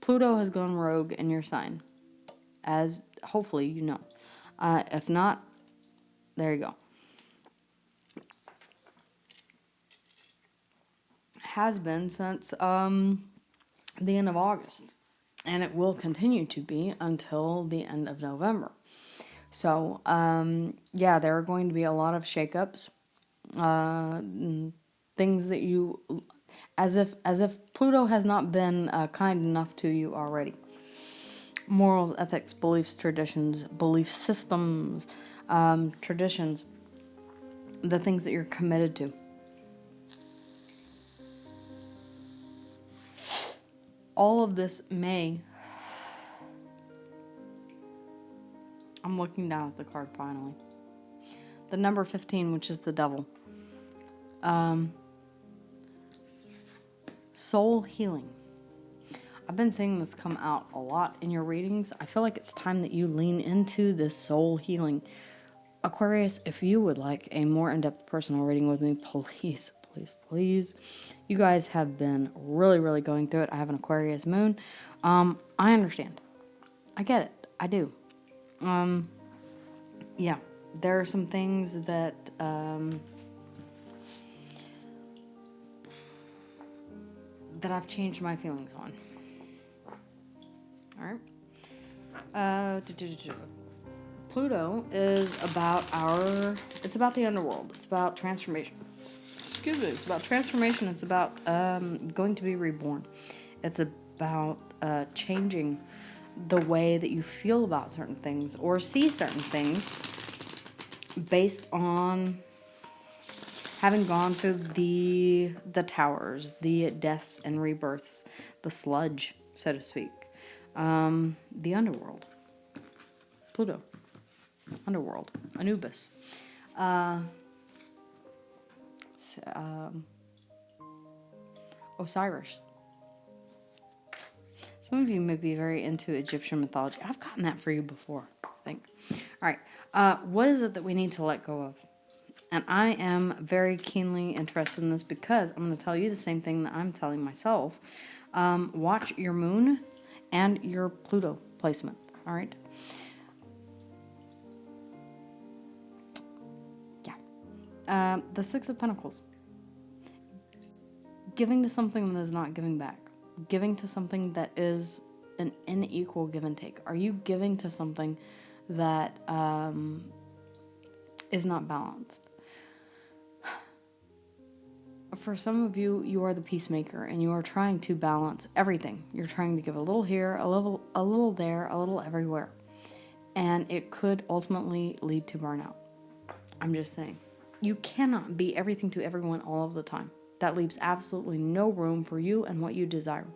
A: Pluto has gone rogue in your sign, as hopefully you know. If not, there you go. Has been since the end of August, and it will continue to be until the end of November. So yeah, there are going to be a lot of shakeups, things that you, as if Pluto has not been kind enough to you already. Morals, ethics, beliefs, traditions, belief systems, traditions, the things that you're committed to. All of this may, I'm looking down at the card finally. The number 15, which is the devil. Soul healing. I've been seeing this come out a lot in your readings. I feel like it's time that you lean into this soul healing. Aquarius, if you would like a more in-depth personal reading with me, please, please, please. You guys have been really, really going through it. I have an Aquarius moon. I understand. I get it. I do. Yeah, there are some things that that I've changed my feelings on. All right. Pluto is about it's about the underworld. It's about transformation. Excuse me. It's about transformation. It's about going to be reborn. It's about changing the way that you feel about certain things or see certain things based on having gone through the towers, the deaths and rebirths, the sludge, so to speak, the underworld, Pluto, underworld, Anubis, Osiris. Some of you may be very into Egyptian mythology. I've gotten that for you before, I think. All right. What is it that we need to let go of? And I am very keenly interested in this because I'm going to tell you the same thing that I'm telling myself. Watch your moon and your Pluto placement. All right. Yeah. The Six of Pentacles. Giving to something that is not giving back. Giving to something that is an unequal give and take. Are you giving to something that is not balanced? For some of you, you are the peacemaker and you are trying to balance everything. You're trying to give a little here, a little there, a little everywhere. And it could ultimately lead to burnout. I'm just saying. You cannot be everything to everyone all of the time. That leaves absolutely no room for you and what you desire.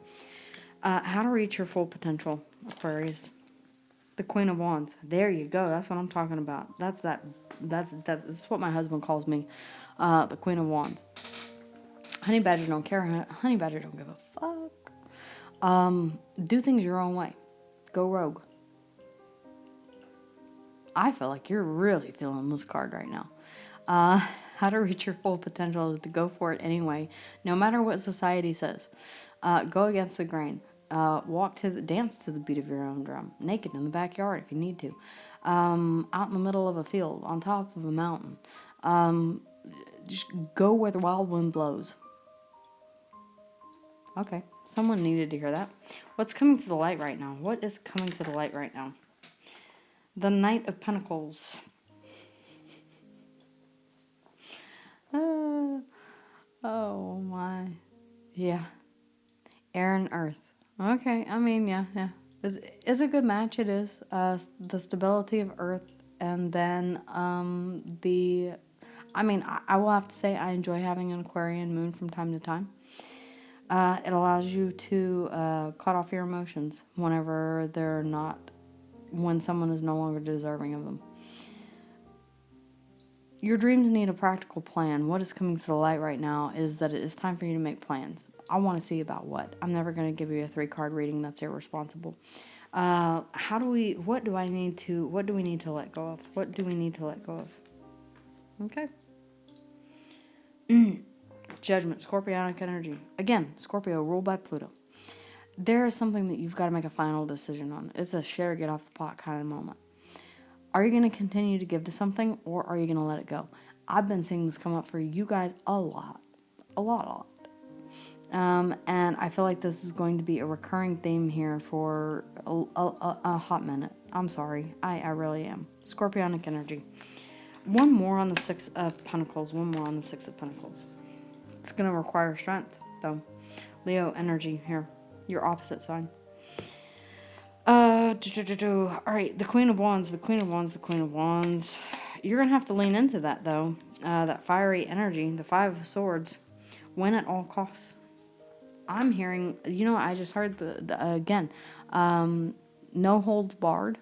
A: How to reach your full potential, Aquarius. The Queen of Wands. There you go. That's what I'm talking about. That's what my husband calls me. The Queen of Wands. Honey Badger don't care. Honey Badger don't give a fuck. Do things your own way. Go rogue. I feel like you're really feeling this card right now. How to reach your full potential is to go for it anyway, no matter what society says. Go against the grain. Dance to the beat of your own drum, naked in the backyard if you need to, out in the middle of a field, on top of a mountain. Just go where the wild wind blows. Okay, someone needed to hear that. What's coming to the light right now? What is coming to the light right now? The Knight of Pentacles. Oh my. Yeah. Air and Earth. Okay, I mean, yeah. It's a good match, it is. The stability of Earth, and then I will have to say I enjoy having an Aquarian moon from time to time. It allows you to cut off your emotions when someone is no longer deserving of them. Your dreams need a practical plan. What is coming to the light right now is that it is time for you to make plans. I want to see about what. I'm never going to give you a 3-card reading. That's irresponsible. What do we need to let go of? What do we need to let go of? Okay. Judgment, Scorpionic energy. Again, Scorpio ruled by Pluto. There is something that you've got to make a final decision on. It's a share, get off the pot kind of moment. Are you going to continue to give to something, or are you going to let it go? I've been seeing this come up for you guys a lot. And I feel like this is going to be a recurring theme here for a hot minute. I'm sorry. I really am. Scorpionic energy. One more on the Six of Pentacles. It's going to require strength, though. Leo energy here. Your opposite sign. All right, the Queen of Wands. You're going to have to lean into that, though. That fiery energy, the Five of Swords. Win at all costs. I'm hearing, I just heard again, no holds barred.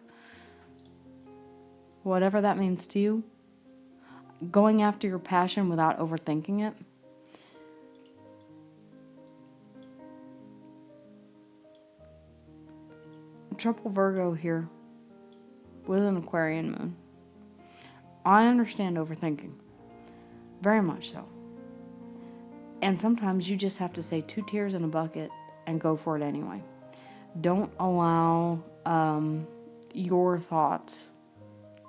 A: Whatever that means to you. Going after your passion without overthinking it. Triple Virgo here with an Aquarian moon. I understand overthinking. Very much so. And sometimes you just have to say 2 tears in a bucket and go for it anyway. Don't allow your thoughts,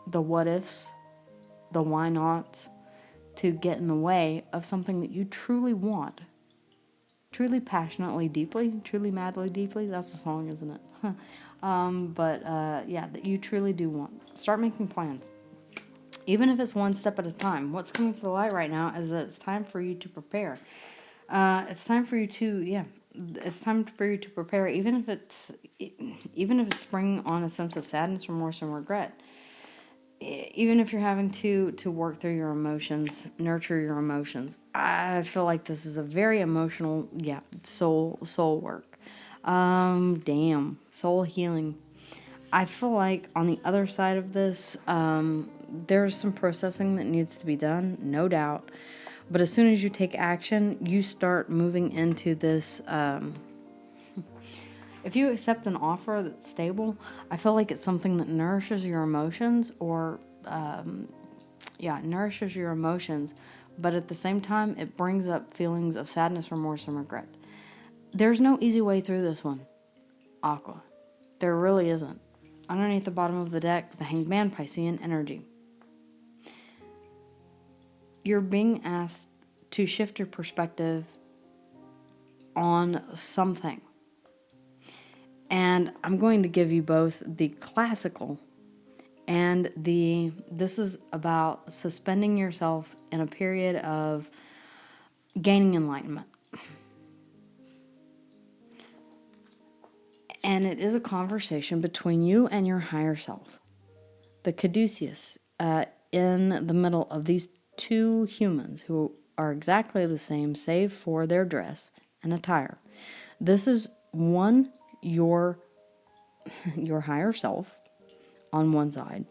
A: the what ifs, the why nots, to get in the way of something that you truly want. Truly passionately, deeply, truly madly, deeply. That's the song, isn't it? That you truly do want. Start making plans. Even if it's one step at a time. What's coming to the light right now is that it's time for you to prepare. It's time for you to prepare, even if it's even if it's bringing on a sense of sadness, remorse, and regret, even if you're having to work through your emotions, nurture your emotions, I feel like this is a very emotional, soul work. Damn, soul healing. I feel like on the other side of this, there's some processing that needs to be done, no doubt. But as soon as you take action, you start moving into this. If you accept an offer that's stable, I feel like it's something that nourishes your emotions, or nourishes your emotions, but at the same time, it brings up feelings of sadness, remorse, and regret. There's no easy way through this one, Aqua. There really isn't. Underneath the bottom of the deck, the Hanged Man, Piscean energy. You're being asked to shift your perspective on something. And I'm going to give you both the classical and this is about suspending yourself in a period of gaining enlightenment. And it is a conversation between you and your higher self. The caduceus in the middle of these two humans who are exactly the same, save for their dress and attire. This is one, your higher self on one side,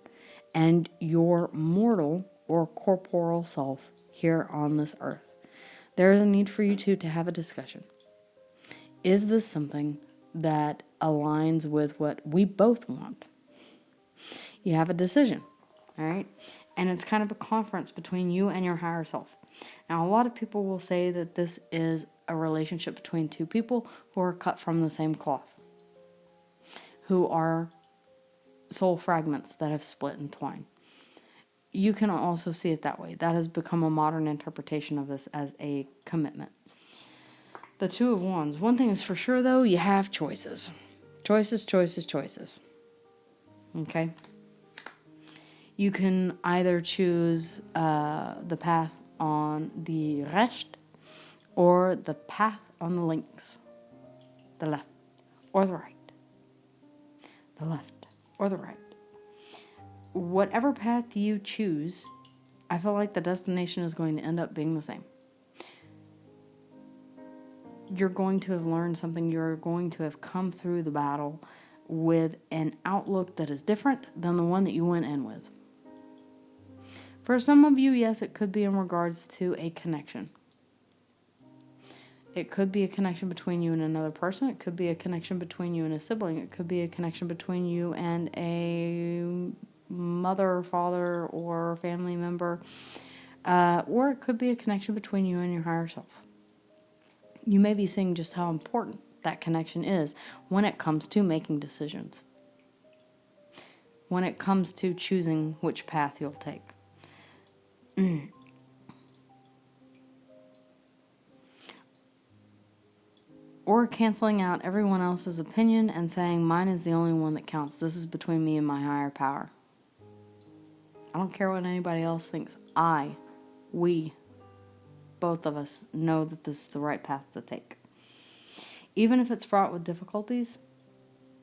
A: and your mortal or corporeal self here on this earth. There is a need for you two to have a discussion. Is this something that aligns with what we both want? You have a decision, all right? And it's kind of a conference between you and your higher self. Now, a lot of people will say that this is a relationship between two people who are cut from the same cloth, who are soul fragments that have split and twined. You can also see it that way. That has become a modern interpretation of this as a commitment. The Two of Wands. One thing is for sure, though, you have choices. Choices. Okay? You can either choose the path on the rechts or the path on the links. The left or the right. The left or the right. Whatever path you choose, I feel like the destination is going to end up being the same. You're going to have learned something. You're going to have come through the battle with an outlook that is different than the one that you went in with. For some of you, yes, it could be in regards to a connection. It could be a connection between you and another person. It could be a connection between you and a sibling. It could be a connection between you and a mother, father, or family member. Or it could be a connection between you and your higher self. You may be seeing just how important that connection is when it comes to making decisions. When it comes to choosing which path you'll take. Or canceling out everyone else's opinion and saying, mine is the only one that counts. This is between me and my higher power. I don't care what anybody else thinks. We, both of us, know that this is the right path to take. Even if it's fraught with difficulties,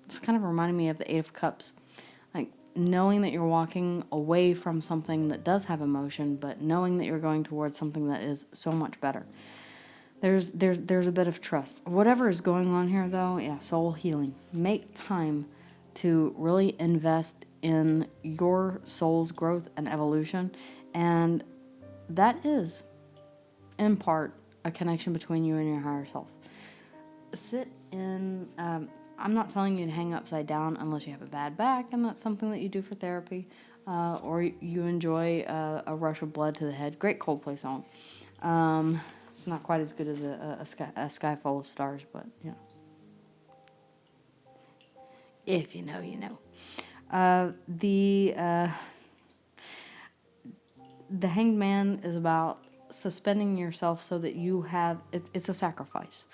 A: it's kind of reminding me of the Eight of Cups. Like, knowing that you're walking away from something that does have emotion, but knowing that you're going towards something that is so much better. There's a bit of trust. Whatever is going on here, though, soul healing. Make time to really invest in your soul's growth and evolution, and that is, in part, a connection between you and your higher self. Sit in... I'm not telling you to hang upside down unless you have a bad back, and that's something that you do for therapy, or you enjoy a rush of blood to the head. Great Coldplay song. It's not quite as good as a sky full of stars, but, you know. If you know, you know. The Hanged Man is about suspending yourself so that you have... It's a sacrifice.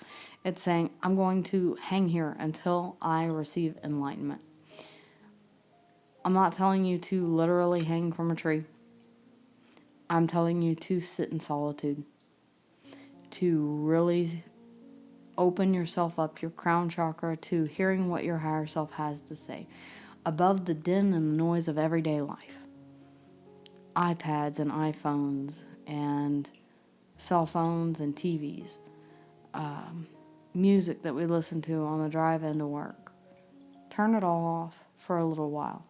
A: It's saying, I'm going to hang here until I receive enlightenment. I'm not telling you to literally hang from a tree. I'm telling you to sit in solitude. To really open yourself up, your crown chakra, to hearing what your higher self has to say, above the din and the noise of everyday life. iPads and iPhones and cell phones and TVs, music that we listen to on the drive into work. Turn it all off for a little while.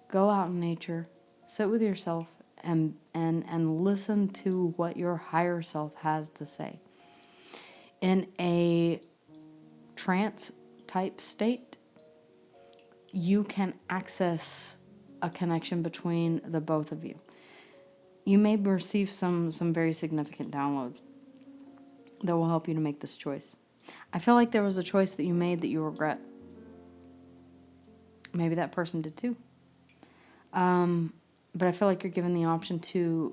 A: Go out in nature, sit with yourself, and listen to what your higher self has to say. In a trance type state, you can access a connection between the both of you. You may receive some very significant downloads that will help you to make this choice. I feel like there was a choice that you made that you regret. Maybe that person did too. But I feel like you're given the option to,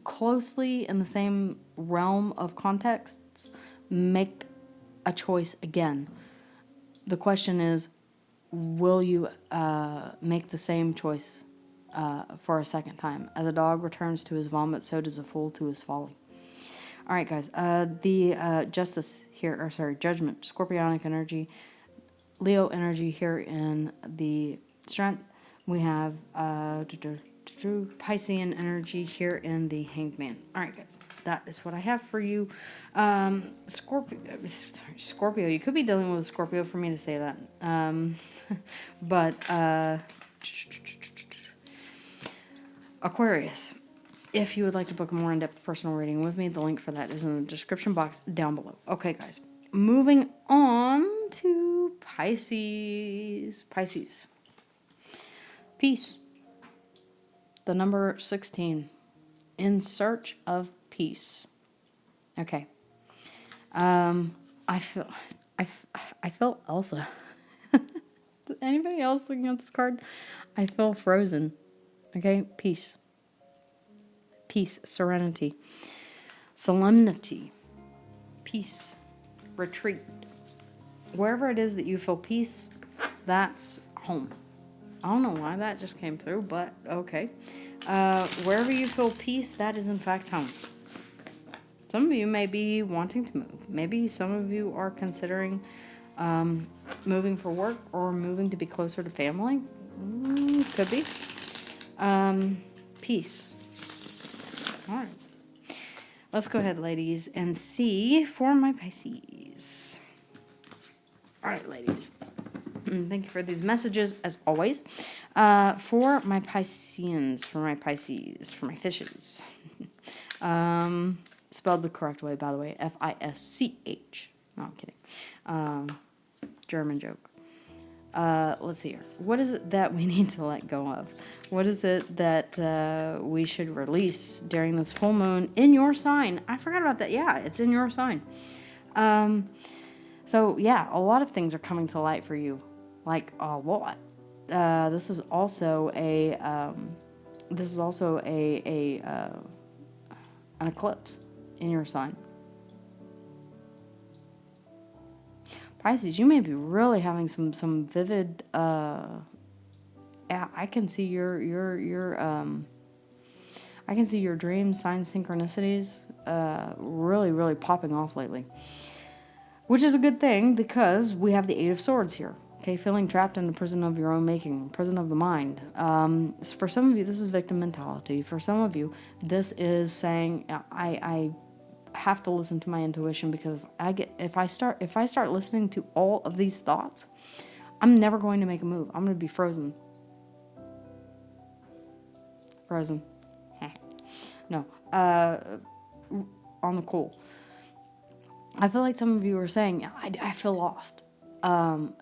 A: closely in the same realm of contexts, make a choice again. The question is, will you make the same choice for a second time? As a dog returns to his vomit, so does a fool to his folly. All right, guys. The Justice here, or sorry, Judgment, Scorpionic energy, Leo energy here in the Strength. We have Piscean energy here in the Hanged Man. All right, guys. That is what I have for you. Scorpio. You could be dealing with a Scorpio for me to say that. But Aquarius. If you would like to book a more in-depth personal reading with me, the link for that is in the description box down below. Okay, guys. Moving on to Pisces. Pisces. Peace. The number 16. In search of peace. Okay. I feel Elsa. Anybody else looking at this card? I feel Frozen. Okay, peace. Peace, serenity, solemnity, peace, retreat. Wherever it is that you feel peace, that's home. I don't know why that just came through, but okay. Wherever you feel peace, that is in fact home. Some of you may be wanting to move. Maybe some of you are considering moving for work or moving to be closer to family. Could be. Peace. All right. Let's go ahead, ladies, and see for my Pisces. All right, ladies. Thank you for these messages, as always. For my Pisceans, for my Pisces, for my fishes. Spelled the correct way, by the way. F-I-S-C-H. No, I'm kidding. German joke. Let's see here. What is it that we need to let go of? What is it that we should release during this full moon in your sign? I forgot about that. Yeah, it's in your sign. So yeah, a lot of things are coming to light for you, like a lot. This is also an eclipse in your sign. Pisces, you may be really having some vivid. I can see I can see your dreams, signs, synchronicities, really popping off lately. Which is a good thing because we have the Eight of Swords here. Okay, feeling trapped in the prison of your own making, prison of the mind. For some of you, this is victim mentality. For some of you, this is saying, I have to listen to my intuition because if I start listening to all of these thoughts, I'm never going to make a move. I'm going to be frozen. Frozen. No. On the cool. I feel like some of you are saying, I feel lost.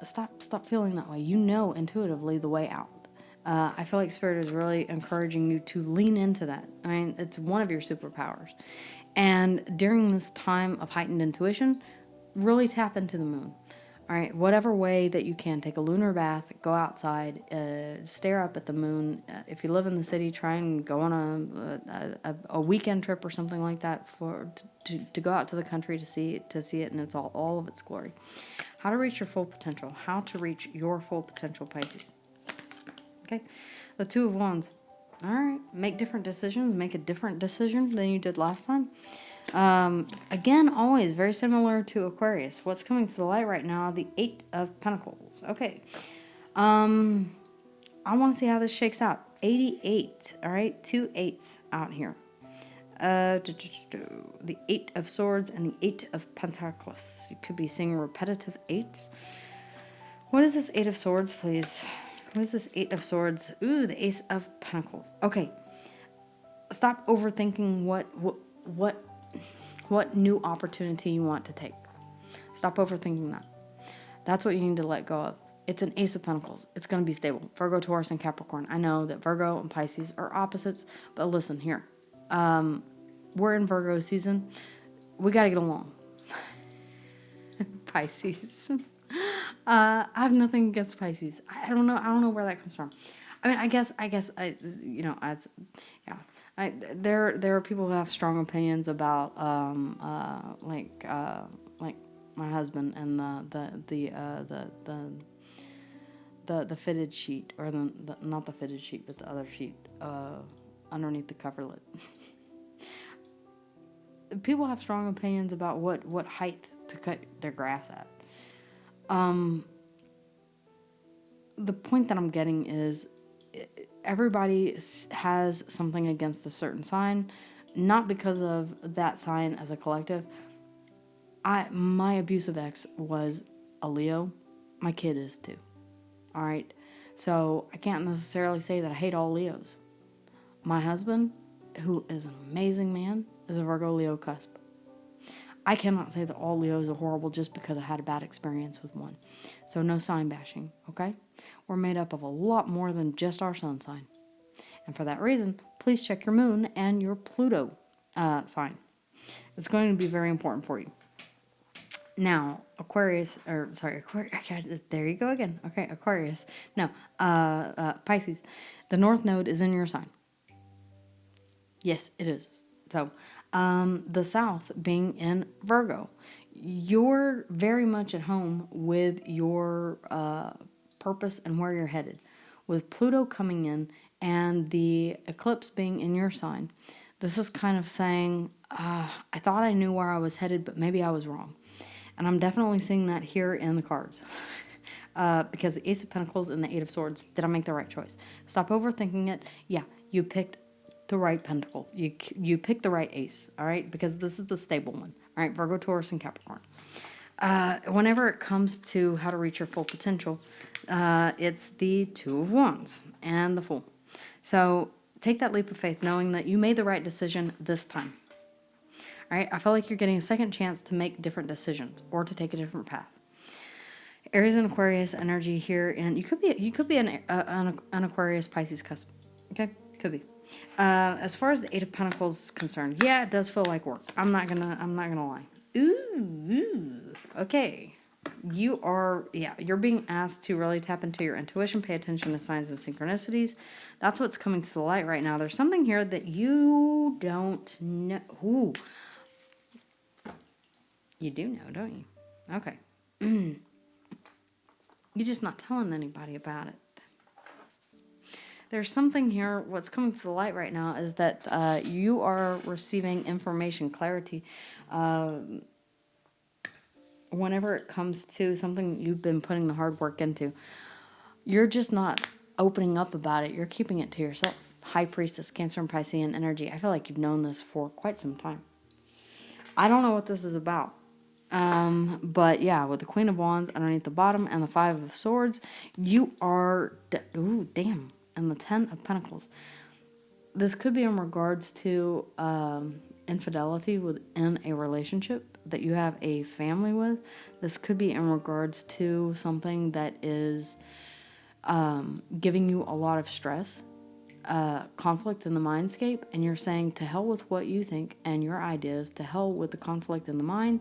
A: Stop feeling that way. You know intuitively the way out. I feel like Spirit is really encouraging you to lean into that. I mean, it's one of your superpowers. And during this time of heightened intuition, really tap into the moon. All right, whatever way that you can, take a lunar bath, go outside, stare up at the moon. If you live in the city, try and go on a weekend trip or something like that to go out to the country to see it in its all of its glory. How to reach your full potential. How to reach your full potential, Pisces. Okay, the Two of Wands. All right, make different decisions. Make a different decision than you did last time. Again, always very similar to Aquarius. What's coming for the light right now? The Eight of Pentacles. Okay. I want to see how this shakes out. 88. All right. 2 8s out here. The Eight of Swords and the Eight of Pentacles. You could be seeing repetitive eights. What is this Eight of Swords, please? What is this Eight of Swords? Ooh, the Ace of Pentacles. Okay. Stop overthinking what new opportunity you want to take. Stop overthinking that. That's what you need to let go of. It's an Ace of Pentacles. It's going to be stable. Virgo, Taurus, and Capricorn. I know that Virgo and Pisces are opposites, but listen here. We're in Virgo season. We got to get along. Pisces. I have nothing against Pisces. I don't know where that comes from. I mean, I guess there are people who have strong opinions about like my husband and the fitted sheet, or the not the fitted sheet, but the other sheet underneath the coverlet. People have strong opinions about what height to cut their grass at. The point that I'm getting is everybody has something against a certain sign, not because of that sign as a collective. My abusive ex was a Leo. My kid is too. All right. So I can't necessarily say that I hate all Leos. My husband, who is an amazing man, is a Virgo Leo cusp. I cannot say that all Leos are horrible just because I had a bad experience with one. So no sign bashing, okay? We're made up of a lot more than just our sun sign. And for that reason, please check your moon and your Pluto sign. It's going to be very important for you. Now, Aquarius, there you go again. Okay, Aquarius. No, Pisces. The North Node is in your sign. Yes, it is. So, the South being in Virgo. You're very much at home with your purpose and where you're headed. With Pluto coming in and the eclipse being in your sign, this is kind of saying, I thought I knew where I was headed, but maybe I was wrong. And I'm definitely seeing that here in the cards. Because the Ace of Pentacles and the Eight of Swords, did I make the right choice? Stop overthinking it. Yeah, you picked the right pentacle. You picked the right ace, all right? Because this is the stable one, all right? Virgo, Taurus, and Capricorn. Whenever it comes to how to reach your full potential, it's the Two of Wands and the Fool. So take that leap of faith knowing that you made the right decision this time. All right, I feel like you're getting a second chance to make different decisions or to take a different path. Aries and Aquarius energy here, and you could be an Aquarius Pisces cusp. Okay, could be. As far as the Eight of Pentacles is concerned, yeah, it does feel like work. I'm not gonna lie. Ooh, okay. You're being asked to really tap into your intuition, pay attention to signs and synchronicities. That's what's coming to the light right now. There's something here that you don't know. Ooh. You do know, don't you? Okay. You're just not telling anybody about it. There's something here. What's coming to the light right now is that you are receiving information, clarity, whenever it comes to something you've been putting the hard work into. You're just not opening up about it. You're keeping it to yourself. High Priestess, Cancer and Piscean energy. I feel like you've known this for quite some time. I don't know what this is about. But yeah, with the Queen of Wands underneath the bottom and the Five of Swords, you are, ooh, damn, and the Ten of Pentacles. This could be in regards to infidelity within a relationship that you have a family with. This could be in regards to something that is giving you a lot of stress, conflict in the mindscape, and you're saying to hell with what you think and your ideas, to hell with the conflict in the mind.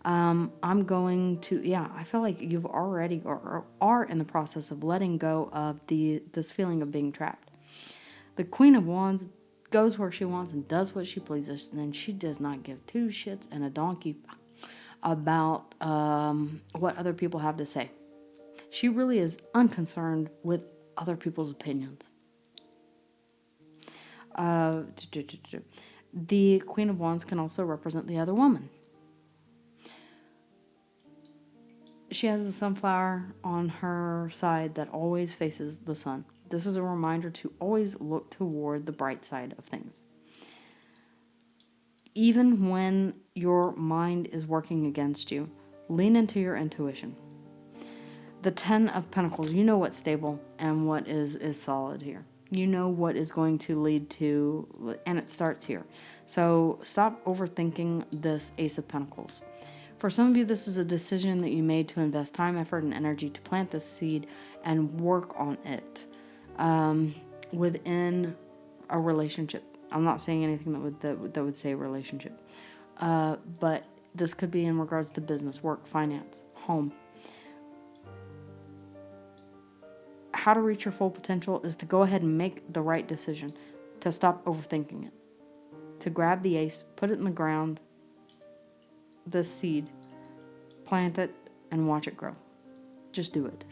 A: I'm going to, I feel like you've already or are in the process of letting go of this feeling of being trapped. The Queen of Wands goes where she wants and does what she pleases, and she does not give two shits and a donkey about what other people have to say. She really is unconcerned with other people's opinions. The Queen of Wands can also represent the other woman. She has a sunflower on her side that always faces the sun. This is a reminder to always look toward the bright side of things. Even when your mind is working against you, lean into your intuition. The Ten of Pentacles, you know what's stable and what is solid here. You know what is going to lead to, and it starts here. So stop overthinking this Ace of Pentacles. For some of you, this is a decision that you made to invest time, effort, and energy to plant this seed and work on it within a relationship. I'm not saying anything that would say relationship, but this could be in regards to business, work, finance, home. How to reach your full potential is to go ahead and make the right decision, to stop overthinking it, to grab the ace, put it in the ground, this seed, plant it, and watch it grow. Just do it.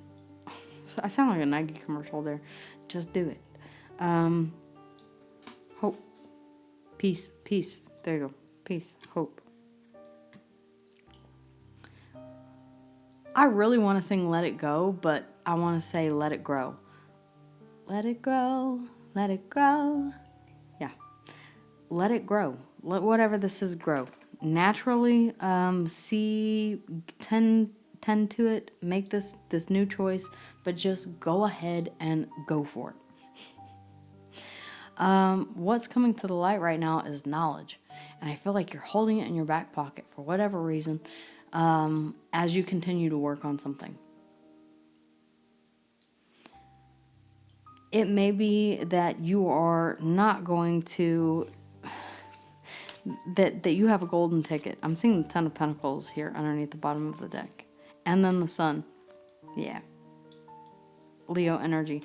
A: I sound like a Nike commercial there. Just do it. Hope. Peace. Peace. There you go. Peace. Hope. I really want to sing Let It Go, but I want to say let it grow. Let it grow. Let it grow. Yeah. Let it grow. Let whatever this is grow. Naturally, tend to it. Make this new choice, but just go ahead and go for it. What's coming to the light right now is knowledge. And I feel like you're holding it in your back pocket for whatever reason as you continue to work on something. It may be that you are not going to, that you have a golden ticket. I'm seeing the Ten of Pentacles here underneath the bottom of the deck. And then the Sun. Yeah. Leo energy.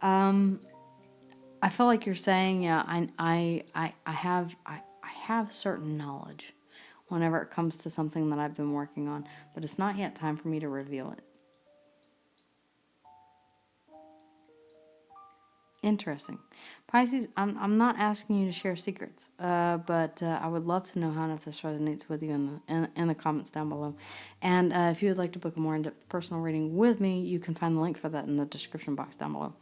A: I feel like you're saying, yeah, I have certain knowledge whenever it comes to something that I've been working on, but it's not yet time for me to reveal it. Interesting. Pisces, I'm not asking you to share secrets, but I would love to know how and if this resonates with you in the comments down below. And if you would like to book a more in-depth personal reading with me, you can find the link for that in the description box down below.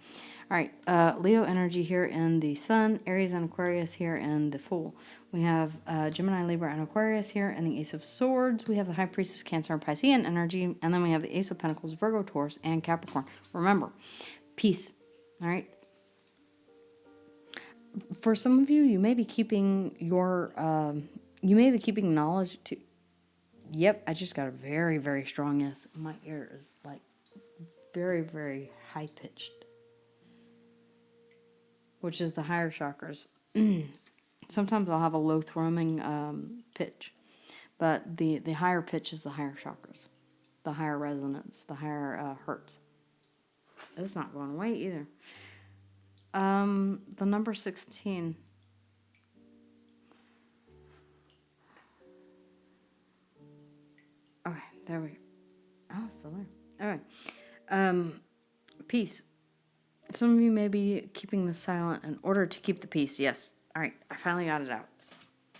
A: All right, Leo energy here in the Sun, Aries and Aquarius here in the Fool. We have Gemini, Libra, and Aquarius here in the Ace of Swords. We have the High Priestess, Cancer, and Piscean energy. And then we have the Ace of Pentacles, Virgo, Taurus, and Capricorn. Remember, peace, all right? For some of you, you may be keeping your, knowledge to, yep, I just got a very, very strong yes. My ear is like very, very high-pitched, which is the higher chakras. Sometimes I'll have a low thrumming pitch, but the higher pitch is the higher chakras, the higher resonance, the higher hertz. It's not going away either. The number 16. Okay, there we go. Oh, it's still there. All right. Peace. Some of you may be keeping this silent in order to keep the peace. Yes. All right, I finally got it out.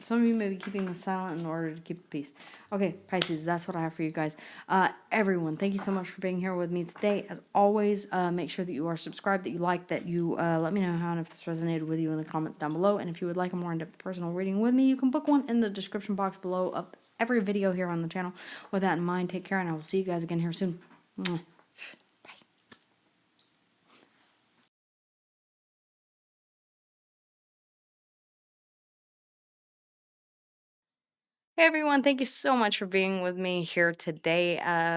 A: Some of you may be keeping this silent in order to keep the peace. Okay, Pisces, that's what I have for you guys. Everyone, thank you so much for being here with me today. As always, make sure that you are subscribed, that you like, that you let me know how and if this resonated with you in the comments down below. And if you would like a more in-depth personal reading with me, you can book one in the description box below of every video here on the channel. With that in mind, take care, and I will see you guys again here soon. Mwah. Hey everyone, thank you so much for being with me here today.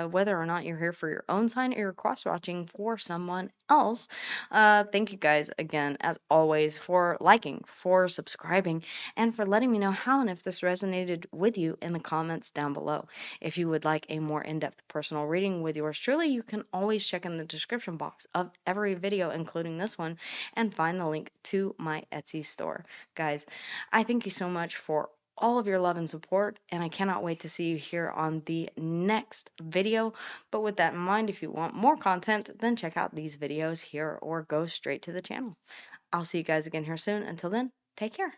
A: Whether or not you're here for your own sign or you're cross-watching for someone else, thank you guys again, as always, for liking, for subscribing, and for letting me know how and if this resonated with you in the comments down below. If you would like a more in-depth personal reading with yours truly, you can always check in the description box of every video, including this one, and find the link to my Etsy store. Guys, I thank you so much for all of your love and support, and I cannot wait to see you here on the next video. But with that in mind, if you want more content, then check out these videos here or go straight to the channel. I'll see you guys again here soon. Until then, take care.